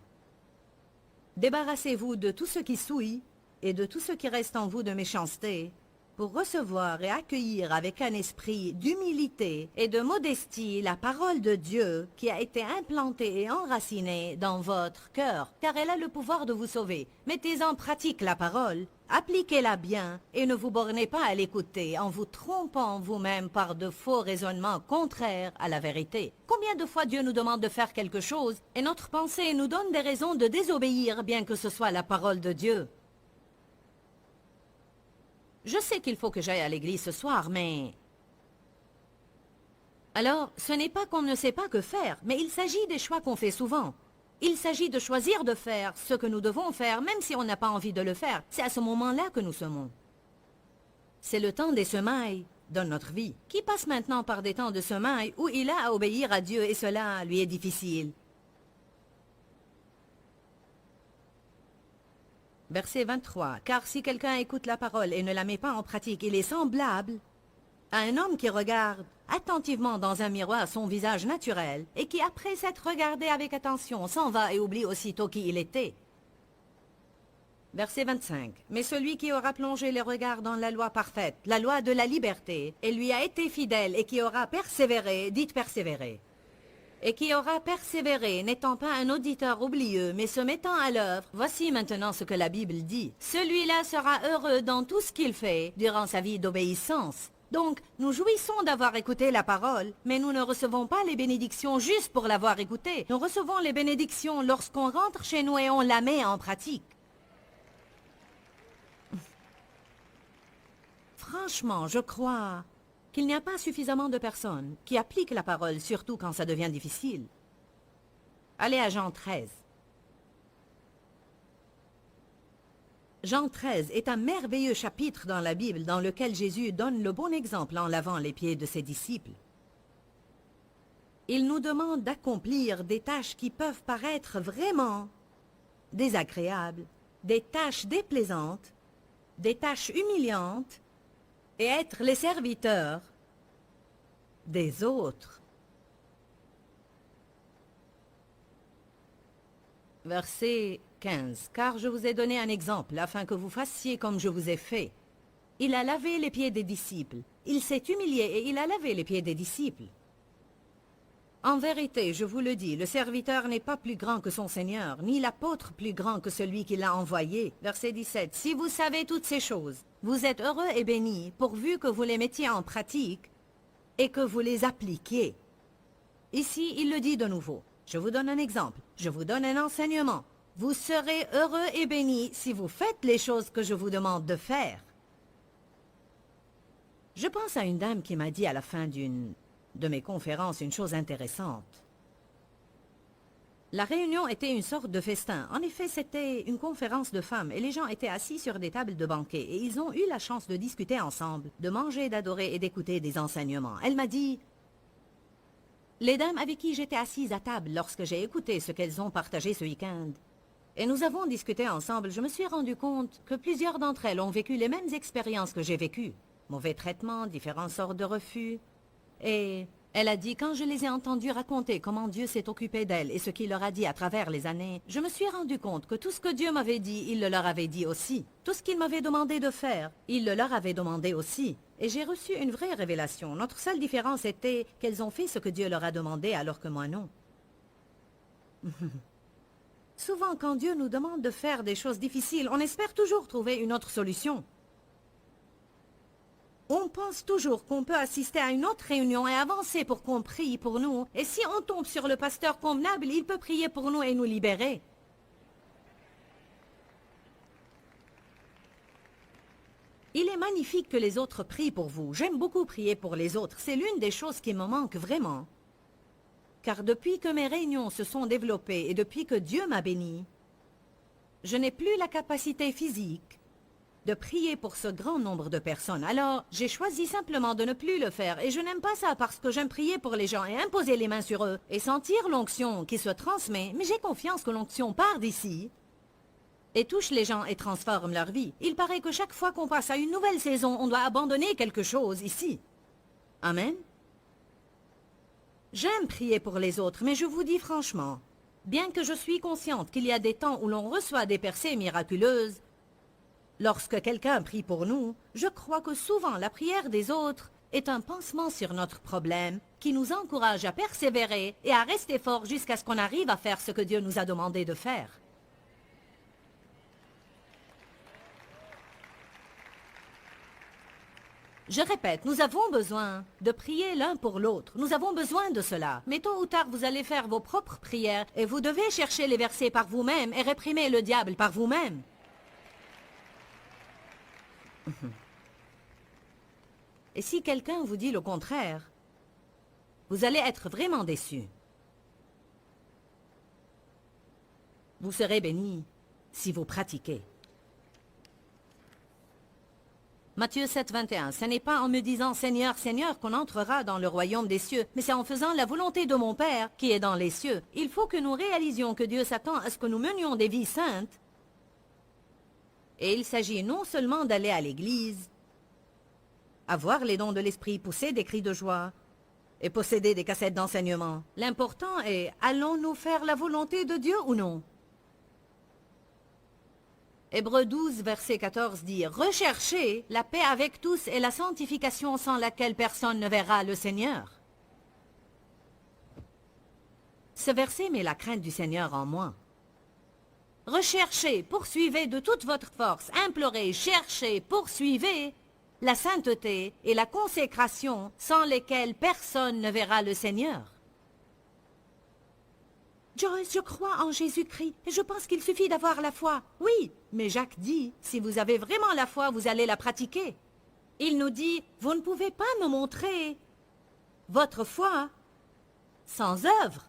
Débarrassez-vous de tout ce qui souille et de tout ce qui reste en vous de méchanceté, pour recevoir et accueillir avec un esprit d'humilité et de modestie la parole de Dieu qui a été implantée et enracinée dans votre cœur, car elle a le pouvoir de vous sauver. Mettez en pratique la parole, appliquez-la bien et ne vous bornez pas à l'écouter en vous trompant vous-même par de faux raisonnements contraires à la vérité. Combien de fois Dieu nous demande de faire quelque chose et notre pensée nous donne des raisons de désobéir bien que ce soit la parole de Dieu? Je sais qu'il faut que j'aille à l'église ce soir, mais... Alors, ce n'est pas qu'on ne sait pas que faire, mais il s'agit des choix qu'on fait souvent. Il s'agit de choisir de faire ce que nous devons faire, même si on n'a pas envie de le faire. C'est à ce moment-là que nous semons. C'est le temps des semailles dans notre vie, qui passe maintenant par des temps de semailles où il a à obéir à Dieu et cela lui est difficile. Verset 23. Car si quelqu'un écoute la parole et ne la met pas en pratique, il est semblable à un homme qui regarde attentivement dans un miroir son visage naturel et qui, après s'être regardé avec attention, s'en va et oublie aussitôt qui il était. Verset 25. Mais celui qui aura plongé les regards dans la loi parfaite, la loi de la liberté, et lui a été fidèle et qui aura persévéré, dites persévérer. Et qui aura persévéré, n'étant pas un auditeur oublieux, mais se mettant à l'œuvre, voici maintenant ce que la Bible dit. Celui-là sera heureux dans tout ce qu'il fait, durant sa vie d'obéissance. Donc, nous jouissons d'avoir écouté la parole, mais nous ne recevons pas les bénédictions juste pour l'avoir écoutée. Nous recevons les bénédictions lorsqu'on rentre chez nous et on la met en pratique. Franchement, je crois qu'il n'y a pas suffisamment de personnes qui appliquent la parole, surtout quand ça devient difficile. Allez à Jean 13. Jean 13 est un merveilleux chapitre dans la Bible dans lequel Jésus donne le bon exemple en lavant les pieds de ses disciples. Il nous demande d'accomplir des tâches qui peuvent paraître vraiment désagréables, des tâches déplaisantes, des tâches humiliantes, et être les serviteurs des autres. Verset 15. Car je vous ai donné un exemple, afin que vous fassiez comme je vous ai fait. Il a lavé les pieds des disciples. Il s'est humilié et il a lavé les pieds des disciples. En vérité, je vous le dis, le serviteur n'est pas plus grand que son Seigneur, ni l'apôtre plus grand que celui qui l'a envoyé. Verset 17. Si vous savez toutes ces choses, vous êtes heureux et bénis, pourvu que vous les mettiez en pratique et que vous les appliquiez. Ici, il le dit de nouveau. Je vous donne un exemple. Je vous donne un enseignement. Vous serez heureux et bénis si vous faites les choses que je vous demande de faire. Je pense à une dame qui m'a dit à la fin d'une de mes conférences une chose intéressante. La réunion était une sorte de festin. En effet, c'était une conférence de femmes et les gens étaient assis sur des tables de banquet et ils ont eu la chance de discuter ensemble, de manger, d'adorer et d'écouter des enseignements. Elle m'a dit, les dames avec qui j'étais assise à table lorsque j'ai écouté ce qu'elles ont partagé ce week-end, et nous avons discuté ensemble, je me suis rendu compte que plusieurs d'entre elles ont vécu les mêmes expériences que j'ai vécues. Mauvais traitements, différentes sortes de refus. Et elle a dit, quand je les ai entendues raconter comment Dieu s'est occupé d'elles et ce qu'il leur a dit à travers les années, je me suis rendu compte que tout ce que Dieu m'avait dit, il le leur avait dit aussi. Tout ce qu'il m'avait demandé de faire, il le leur avait demandé aussi. Et j'ai reçu une vraie révélation. Notre seule différence était qu'elles ont fait ce que Dieu leur a demandé alors que moi non. Souvent, quand Dieu nous demande de faire des choses difficiles, on espère toujours trouver une autre solution. On pense toujours qu'on peut assister à une autre réunion et avancer pour qu'on prie pour nous. Et si on tombe sur le pasteur convenable, il peut prier pour nous et nous libérer. Il est magnifique que les autres prient pour vous. J'aime beaucoup prier pour les autres. C'est l'une des choses qui me manque vraiment. Car depuis que mes réunions se sont développées et depuis que Dieu m'a béni, je n'ai plus la capacité physique de prier pour ce grand nombre de personnes. Alors, j'ai choisi simplement de ne plus le faire. Et je n'aime pas ça parce que j'aime prier pour les gens et imposer les mains sur eux et sentir l'onction qui se transmet. Mais j'ai confiance que l'onction part d'ici et touche les gens et transforme leur vie. Il paraît que chaque fois qu'on passe à une nouvelle saison, on doit abandonner quelque chose ici. Amen. J'aime prier pour les autres, mais je vous dis franchement, bien que je suis consciente qu'il y a des temps où l'on reçoit des percées miraculeuses, lorsque quelqu'un prie pour nous, je crois que souvent la prière des autres est un pansement sur notre problème qui nous encourage à persévérer et à rester fort jusqu'à ce qu'on arrive à faire ce que Dieu nous a demandé de faire. Je répète, nous avons besoin de prier l'un pour l'autre. Nous avons besoin de cela. Mais tôt ou tard, vous allez faire vos propres prières et vous devez chercher les versets par vous-même et réprimer le diable par vous-même. Et si quelqu'un vous dit le contraire, vous allez être vraiment déçu. Vous serez bénis si vous pratiquez. Matthieu 7, 21. Ce n'est pas en me disant « Seigneur, Seigneur » qu'on entrera dans le royaume des cieux, mais c'est en faisant la volonté de mon Père qui est dans les cieux. Il faut que nous réalisions que Dieu s'attend à ce que nous menions des vies saintes. Et il s'agit non seulement d'aller à l'église, avoir les dons de l'esprit, pousser des cris de joie et posséder des cassettes d'enseignement. L'important est, allons-nous faire la volonté de Dieu ou non? Hébreux 12, verset 14 dit « Recherchez la paix avec tous et la sanctification sans laquelle personne ne verra le Seigneur. » Ce verset met la crainte du Seigneur en moi. Recherchez, poursuivez de toute votre force, implorez, cherchez, poursuivez la sainteté et la consécration sans lesquelles personne ne verra le Seigneur. Joyce, je crois en Jésus-Christ et je pense qu'il suffit d'avoir la foi. Oui, mais Jacques dit, si vous avez vraiment la foi, vous allez la pratiquer. Il nous dit, vous ne pouvez pas me montrer votre foi sans œuvre.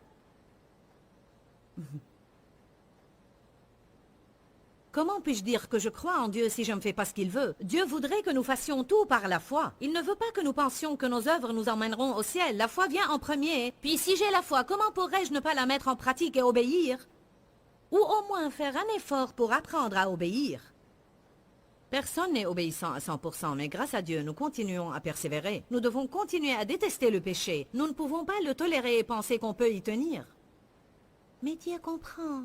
Comment puis-je dire que je crois en Dieu si je ne fais pas ce qu'il veut? Dieu voudrait que nous fassions tout par la foi. Il ne veut pas que nous pensions que nos œuvres nous emmèneront au ciel. La foi vient en premier. Puis si j'ai la foi, comment pourrais-je ne pas la mettre en pratique et obéir? Ou au moins faire un effort pour apprendre à obéir. Personne n'est obéissant à 100%, mais grâce à Dieu, nous continuons à persévérer. Nous devons continuer à détester le péché. Nous ne pouvons pas le tolérer et penser qu'on peut y tenir. Mais Dieu comprend.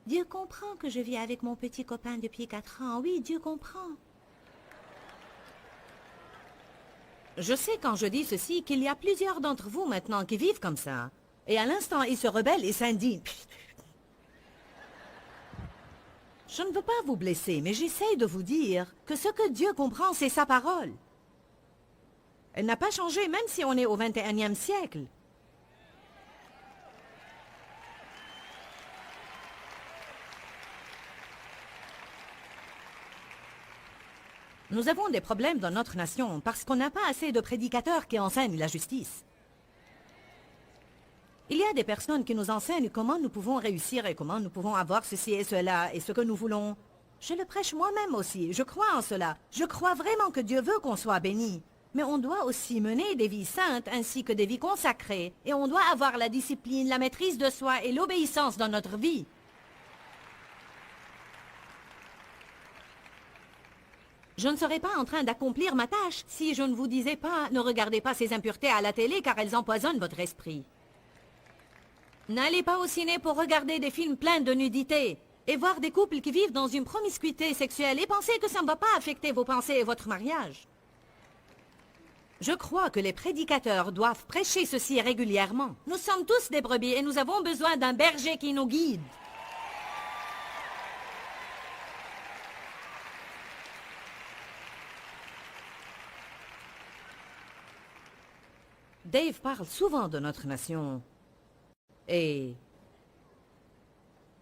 Dieu comprend que je vis avec mon petit copain depuis 4 ans. Oui, Dieu comprend. Je sais quand je dis ceci qu'il y a plusieurs d'entre vous maintenant qui vivent comme ça. Et à l'instant, ils se rebellent et s'indignent. Je ne veux pas vous blesser, mais j'essaye de vous dire que ce que Dieu comprend, c'est sa parole. Elle n'a pas changé, même si on est au 21e siècle. Nous avons des problèmes dans notre nation parce qu'on n'a pas assez de prédicateurs qui enseignent la justice. Il y a des personnes qui nous enseignent comment nous pouvons réussir et comment nous pouvons avoir ceci et cela et ce que nous voulons. Je le prêche moi-même aussi, je crois en cela. Je crois vraiment que Dieu veut qu'on soit béni. Mais on doit aussi mener des vies saintes ainsi que des vies consacrées. Et on doit avoir la discipline, la maîtrise de soi et l'obéissance dans notre vie. Je ne serais pas en train d'accomplir ma tâche si je ne vous disais pas « Ne regardez pas ces impuretés à la télé car elles empoisonnent votre esprit. » N'allez pas au ciné pour regarder des films pleins de nudité et voir des couples qui vivent dans une promiscuité sexuelle et penser que ça ne va pas affecter vos pensées et votre mariage. Je crois que les prédicateurs doivent prêcher ceci régulièrement. Nous sommes tous des brebis et nous avons besoin d'un berger qui nous guide. Dave parle souvent de notre nation. Et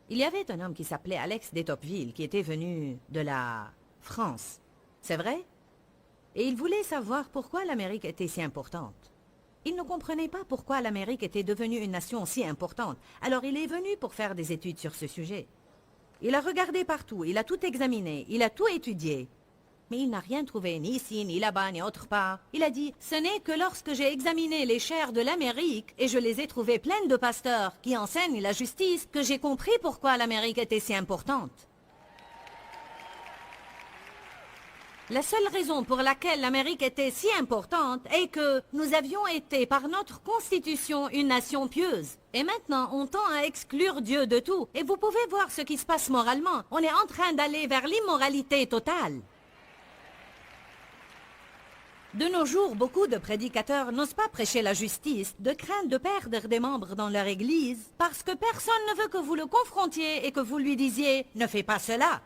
il y avait un homme qui s'appelait Alex de Tocqueville qui était venu de la France. C'est vrai? Et il voulait savoir pourquoi l'Amérique était si importante. Il ne comprenait pas pourquoi l'Amérique était devenue une nation si importante. Alors il est venu pour faire des études sur ce sujet. Il a regardé partout, il a tout examiné, il a tout étudié. Mais il n'a rien trouvé, ni ici, ni là-bas, ni autre part. Il a dit, ce n'est que lorsque j'ai examiné les chaires de l'Amérique, et je les ai trouvées pleines de pasteurs qui enseignent la justice, que j'ai compris pourquoi l'Amérique était si importante. La seule raison pour laquelle l'Amérique était si importante est que nous avions été par notre constitution une nation pieuse. Et maintenant, on tend à exclure Dieu de tout. Et vous pouvez voir ce qui se passe moralement. On est en train d'aller vers l'immoralité totale. De nos jours, beaucoup de prédicateurs n'osent pas prêcher la justice, de crainte de perdre des membres dans leur église, parce que personne ne veut que vous le confrontiez et que vous lui disiez « Ne fais pas cela ».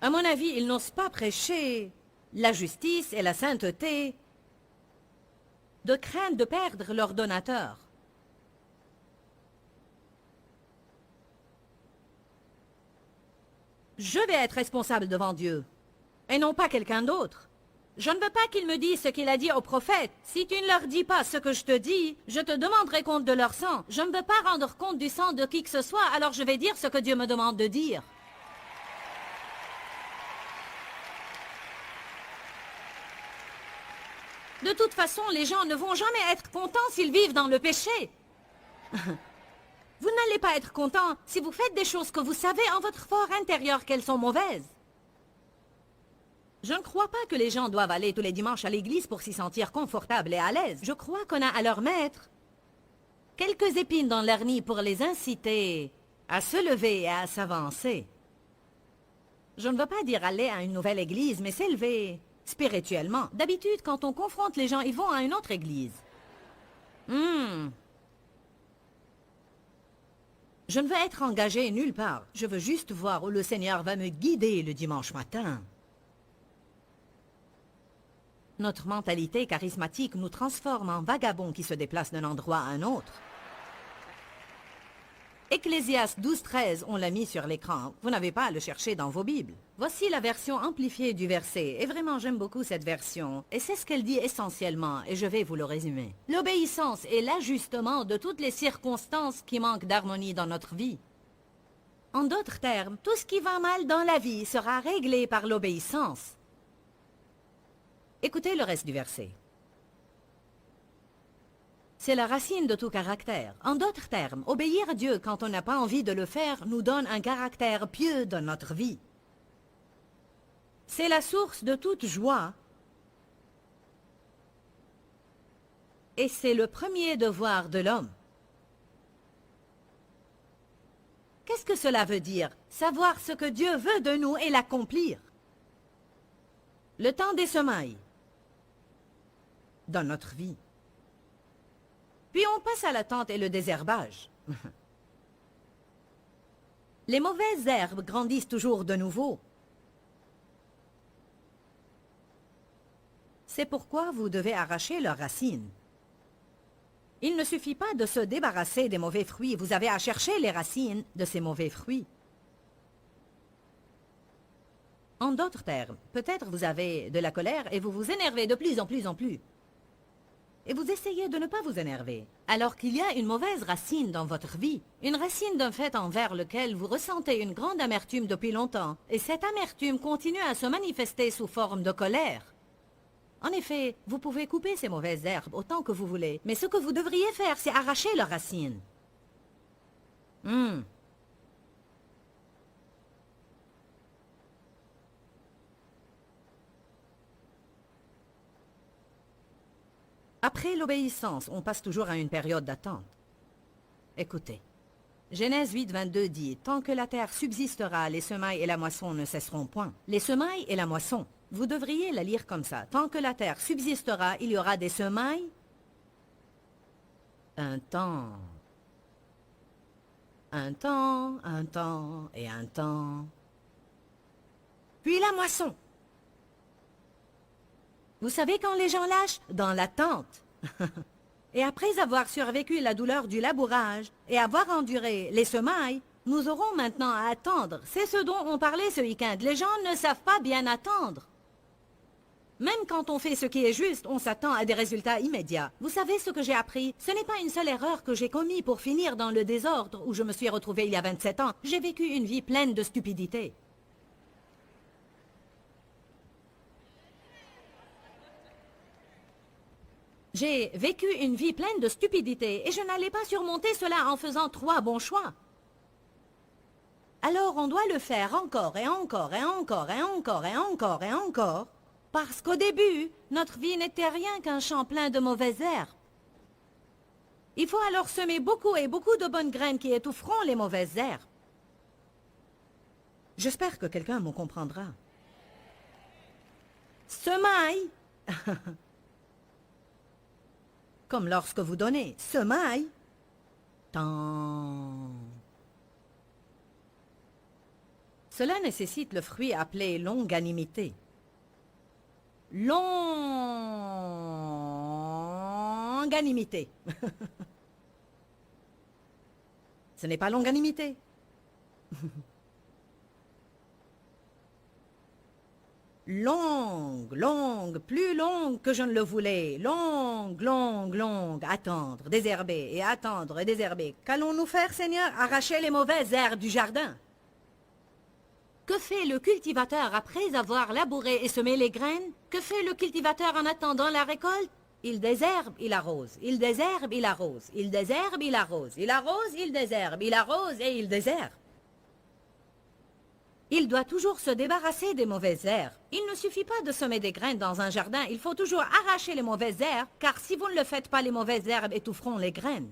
À mon avis, ils n'osent pas prêcher la justice et la sainteté de crainte de perdre leurs donateurs. Je vais être responsable devant Dieu, et non pas quelqu'un d'autre. Je ne veux pas qu'ils me disent ce qu'il a dit aux prophètes. Si tu ne leur dis pas ce que je te dis, je te demanderai compte de leur sang. Je ne veux pas rendre compte du sang de qui que ce soit, alors je vais dire ce que Dieu me demande de dire. De toute façon, les gens ne vont jamais être contents s'ils vivent dans le péché. Vous n'allez pas être content si vous faites des choses que vous savez en votre fort intérieur qu'elles sont mauvaises. Je ne crois pas que les gens doivent aller tous les dimanches à l'église pour s'y sentir confortables et à l'aise. Je crois qu'on a à leur mettre quelques épines dans leur nid pour les inciter à se lever et à s'avancer. Je ne veux pas dire aller à une nouvelle église, mais s'élever spirituellement. D'habitude, quand on confronte les gens, ils vont à une autre église. Je ne veux être engagé nulle part. Je veux juste voir où le Seigneur va me guider le dimanche matin. Notre mentalité charismatique nous transforme en vagabonds qui se déplacent d'un endroit à un autre. Ecclésiaste 12:13, on l'a mis sur l'écran. Vous n'avez pas à le chercher dans vos Bibles. Voici la version amplifiée du verset. Et vraiment, j'aime beaucoup cette version. Et c'est ce qu'elle dit essentiellement, et je vais vous le résumer. L'obéissance est l'ajustement de toutes les circonstances qui manquent d'harmonie dans notre vie. En d'autres termes, tout ce qui va mal dans la vie sera réglé par l'obéissance. Écoutez le reste du verset. C'est la racine de tout caractère. En d'autres termes, obéir à Dieu quand on n'a pas envie de le faire nous donne un caractère pieux dans notre vie. C'est la source de toute joie et c'est le premier devoir de l'homme. Qu'est-ce que cela veut dire? Savoir ce que Dieu veut de nous et l'accomplir. Le temps des semailles dans notre vie. Puis on passe à l'attente et le désherbage. Les mauvaises herbes grandissent toujours de nouveau. C'est pourquoi vous devez arracher leurs racines. Il ne suffit pas de se débarrasser des mauvais fruits, vous avez à chercher les racines de ces mauvais fruits. En d'autres termes, peut-être vous avez de la colère et vous vous énervez de plus en plus en plus. Et vous essayez de ne pas vous énerver, alors qu'il y a une mauvaise racine dans votre vie, une racine d'un fait envers lequel vous ressentez une grande amertume depuis longtemps, et cette amertume continue à se manifester sous forme de colère. En effet, vous pouvez couper ces mauvaises herbes autant que vous voulez, mais ce que vous devriez faire, c'est arracher leurs racines. Après l'obéissance, on passe toujours à une période d'attente. Écoutez, Genèse 8, 22 dit, « Tant que la terre subsistera, les semailles et la moisson ne cesseront point. » Les semailles et la moisson, vous devriez la lire comme ça. « Tant que la terre subsistera, il y aura des semailles, un temps et un temps. Puis la moisson. » Vous savez quand les gens lâchent? Dans l'attente. Et après avoir survécu la douleur du labourage et avoir enduré les semailles, nous aurons maintenant à attendre. C'est ce dont on parlait ce week-end. Les gens ne savent pas bien attendre. Même quand on fait ce qui est juste, on s'attend à des résultats immédiats. Vous savez ce que j'ai appris? Ce n'est pas une seule erreur que j'ai commise pour finir dans le désordre où je me suis retrouvée il y a 27 ans. J'ai vécu une vie pleine de stupidité. J'ai vécu une vie pleine de stupidité et je n'allais pas surmonter cela en faisant 3 bons choix. Alors on doit le faire encore et encore et encore et encore et encore et encore, parce qu'au début, notre vie n'était rien qu'un champ plein de mauvaises herbes. Il faut alors semer beaucoup et beaucoup de bonnes graines qui étoufferont les mauvaises herbes. J'espère que quelqu'un me comprendra. Semaille. Comme lorsque vous donnez semaille, temps. Cela nécessite le fruit appelé longanimité. Longanimité. Ce n'est pas longanimité. Longue, longue, plus longue que je ne le voulais. Longue, longue, longue. Attendre, désherber et attendre et désherber. Qu'allons-nous faire, Seigneur? Arracher les mauvaises herbes du jardin. Que fait le cultivateur après avoir labouré et semé les graines? Que fait le cultivateur en attendant la récolte? Il désherbe, il arrose. Il désherbe, il arrose. Il désherbe, il arrose. Il arrose, il désherbe. Il arrose et il désherbe. Il doit toujours se débarrasser des mauvaises herbes. Il ne suffit pas de semer des graines dans un jardin, il faut toujours arracher les mauvaises herbes, car si vous ne le faites pas, les mauvaises herbes étoufferont les graines.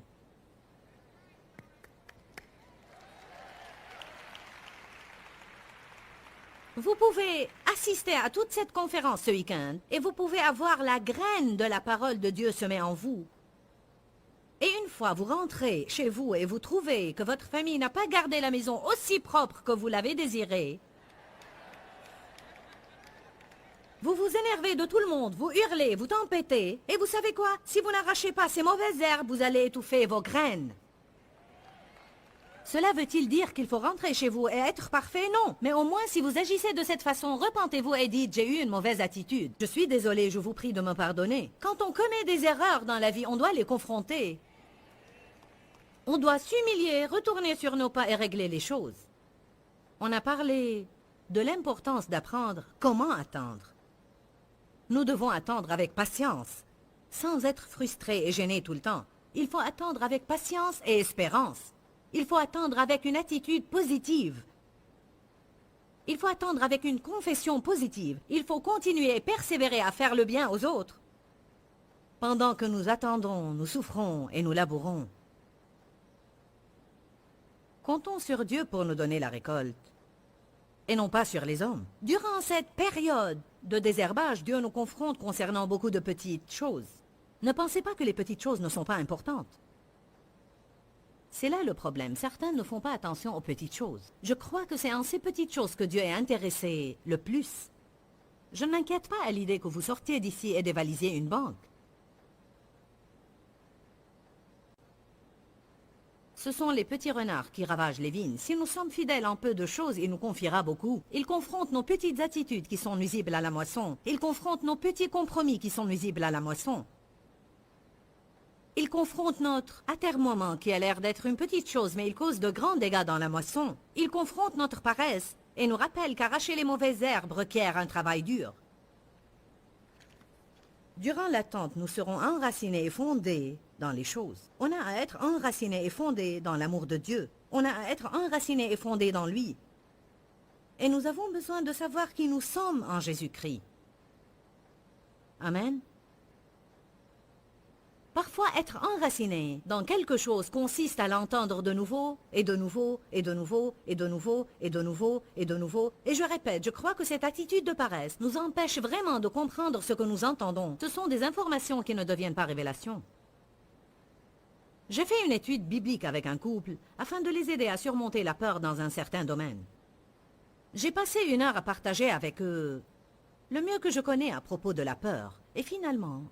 Vous pouvez assister à toute cette conférence ce week-end, et vous pouvez avoir la graine de la parole de Dieu semée en vous. Et une fois vous rentrez chez vous et vous trouvez que votre famille n'a pas gardé la maison aussi propre que vous l'avez désiré, vous vous énervez de tout le monde, vous hurlez, vous tempêtez, et vous savez quoi? Si vous n'arrachez pas ces mauvaises herbes, vous allez étouffer vos graines. Cela veut-il dire qu'il faut rentrer chez vous et être parfait? Non. Mais au moins, si vous agissez de cette façon, repentez-vous et dites « J'ai eu une mauvaise attitude. Je suis désolé, je vous prie de me pardonner. » Quand on commet des erreurs dans la vie, on doit les confronter. On doit s'humilier, retourner sur nos pas et régler les choses. On a parlé de l'importance d'apprendre comment attendre. Nous devons attendre avec patience, sans être frustrés et gênés tout le temps. Il faut attendre avec patience et espérance. Il faut attendre avec une attitude positive. Il faut attendre avec une confession positive. Il faut continuer et persévérer à faire le bien aux autres. Pendant que nous attendons, nous souffrons et nous labourons. Comptons sur Dieu pour nous donner la récolte, et non pas sur les hommes. Durant cette période de désherbage, Dieu nous confronte concernant beaucoup de petites choses. Ne pensez pas que les petites choses ne sont pas importantes. C'est là le problème. Certains ne font pas attention aux petites choses. Je crois que c'est en ces petites choses que Dieu est intéressé le plus. Je ne m'inquiète pas à l'idée que vous sortiez d'ici et dévalisiez une banque. Ce sont les petits renards qui ravagent les vignes. Si nous sommes fidèles en peu de choses, il nous confiera beaucoup. Il confronte nos petites attitudes qui sont nuisibles à la moisson. Il confronte nos petits compromis qui sont nuisibles à la moisson. Il confronte notre atermoiement qui a l'air d'être une petite chose, mais il cause de grands dégâts dans la moisson. Il confronte notre paresse et nous rappelle qu'arracher les mauvaises herbes requiert un travail dur. Durant l'attente, nous serons enracinés et fondés dans les choses. On a à être enracinés et fondés dans l'amour de Dieu. On a à être enracinés et fondés dans lui. Et nous avons besoin de savoir qui nous sommes en Jésus-Christ. Amen. Parfois, être enraciné dans quelque chose consiste à l'entendre de nouveau, et de nouveau, et de nouveau, et de nouveau, et de nouveau, et de nouveau. Et je répète, je crois que cette attitude de paresse nous empêche vraiment de comprendre ce que nous entendons. Ce sont des informations qui ne deviennent pas révélations. J'ai fait une étude biblique avec un couple afin de les aider à surmonter la peur dans un certain domaine. J'ai passé 1 heure à partager avec eux le mieux que je connais à propos de la peur. Et finalement,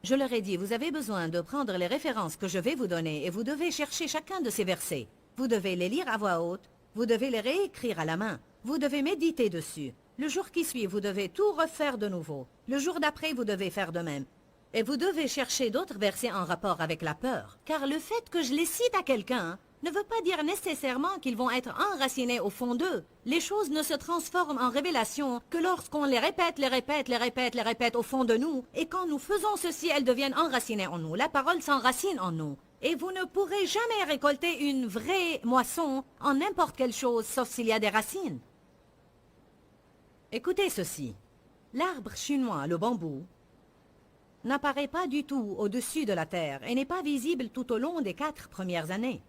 je leur ai dit, vous avez besoin de prendre les références que je vais vous donner et vous devez chercher chacun de ces versets. Vous devez les lire à voix haute, vous devez les réécrire à la main, vous devez méditer dessus. Le jour qui suit, vous devez tout refaire de nouveau. Le jour d'après, vous devez faire de même. Et vous devez chercher d'autres versets en rapport avec la peur. Car le fait que je les cite à quelqu'un ne veut pas dire nécessairement qu'ils vont être enracinés au fond d'eux. Les choses ne se transforment en révélation que lorsqu'on les répète, les répète, les répète, les répète au fond de nous. Et quand nous faisons ceci, elles deviennent enracinées en nous. La parole s'enracine en nous. Et vous ne pourrez jamais récolter une vraie moisson en n'importe quelle chose, sauf s'il y a des racines. Écoutez ceci. L'arbre chinois, le bambou, n'apparaît pas du tout au-dessus de la terre et n'est pas visible tout au long des 4 premières années.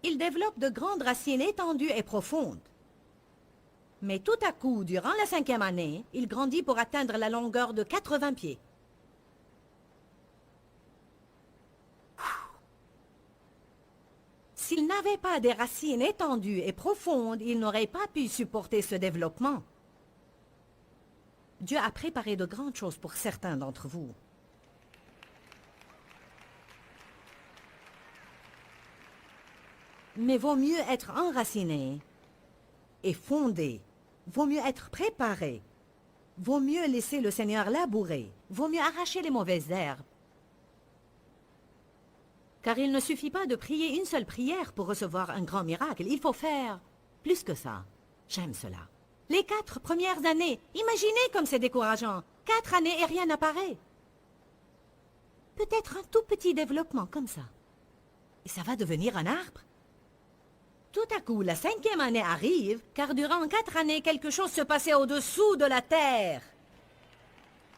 Il développe de grandes racines étendues et profondes. Mais tout à coup, durant la 5e année, il grandit pour atteindre la longueur de 80 pieds. S'il n'avait pas des racines étendues et profondes, il n'aurait pas pu supporter ce développement. Dieu a préparé de grandes choses pour certains d'entre vous. Mais vaut mieux être enraciné et fondé. Vaut mieux être préparé. Vaut mieux laisser le Seigneur labourer. Vaut mieux arracher les mauvaises herbes. Car il ne suffit pas de prier une seule prière pour recevoir un grand miracle. Il faut faire plus que ça. J'aime cela. Les 4 premières années, imaginez comme c'est décourageant. 4 années et rien n'apparaît. Peut-être un tout petit développement comme ça. Et ça va devenir un arbre. Tout à coup, la 5e année arrive, car durant 4 années, quelque chose se passait au-dessous de la terre.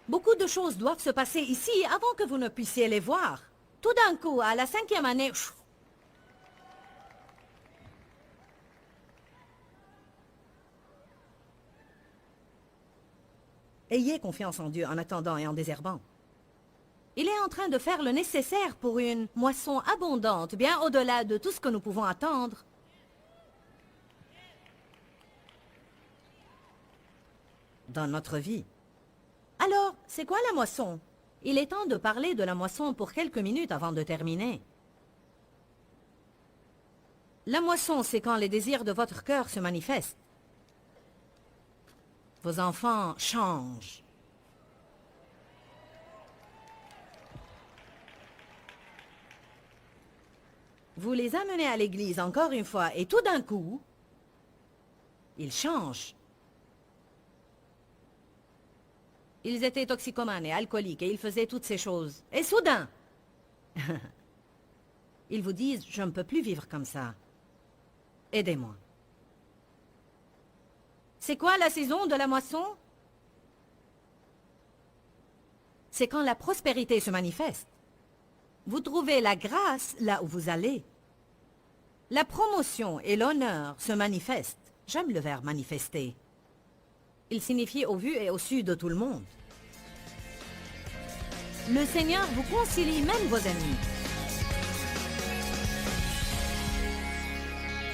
Beaucoup de choses doivent se passer ici avant que vous ne puissiez les voir. Tout d'un coup, à la 5e année... Ayez confiance en Dieu en attendant et en désherbant. Il est en train de faire le nécessaire pour une moisson abondante, bien au-delà de tout ce que nous pouvons attendre. Dans notre vie. Alors, c'est quoi la moisson? Il est temps de parler de la moisson pour quelques minutes avant de terminer. La moisson, c'est quand les désirs de votre cœur se manifestent. Vos enfants changent. Vous les amenez à l'église encore une fois et tout d'un coup, ils changent. Ils étaient toxicomanes et alcooliques et ils faisaient toutes ces choses. Et soudain, ils vous disent, je ne peux plus vivre comme ça. Aidez-moi. C'est quoi la saison de la moisson? C'est quand la prospérité se manifeste. Vous trouvez la grâce là où vous allez. La promotion et l'honneur se manifestent. J'aime le verbe manifester. Il signifie au vu et au su de tout le monde. Le Seigneur vous concilie même vos ennemis.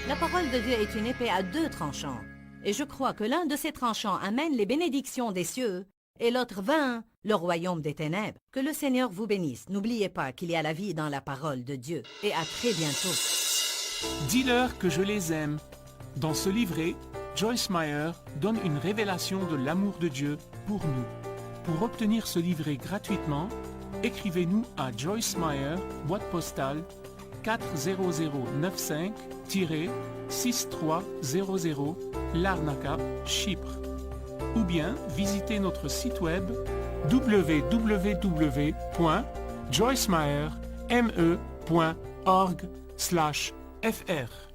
La parole de Dieu est une épée à deux tranchants. Et je crois que l'un de ces tranchants amène les bénédictions des cieux et l'autre vainc le royaume des ténèbres. Que le Seigneur vous bénisse. N'oubliez pas qu'il y a la vie dans la parole de Dieu. Et à très bientôt. Dis-leur que je les aime. Dans ce livret, Joyce Meyer donne une révélation de l'amour de Dieu pour nous. Pour obtenir ce livret gratuitement, écrivez-nous à Joyce Meyer, boîte postale 40095-6300, Larnaca, Chypre. Ou bien visitez notre site web www.joycemeyer.org/fr.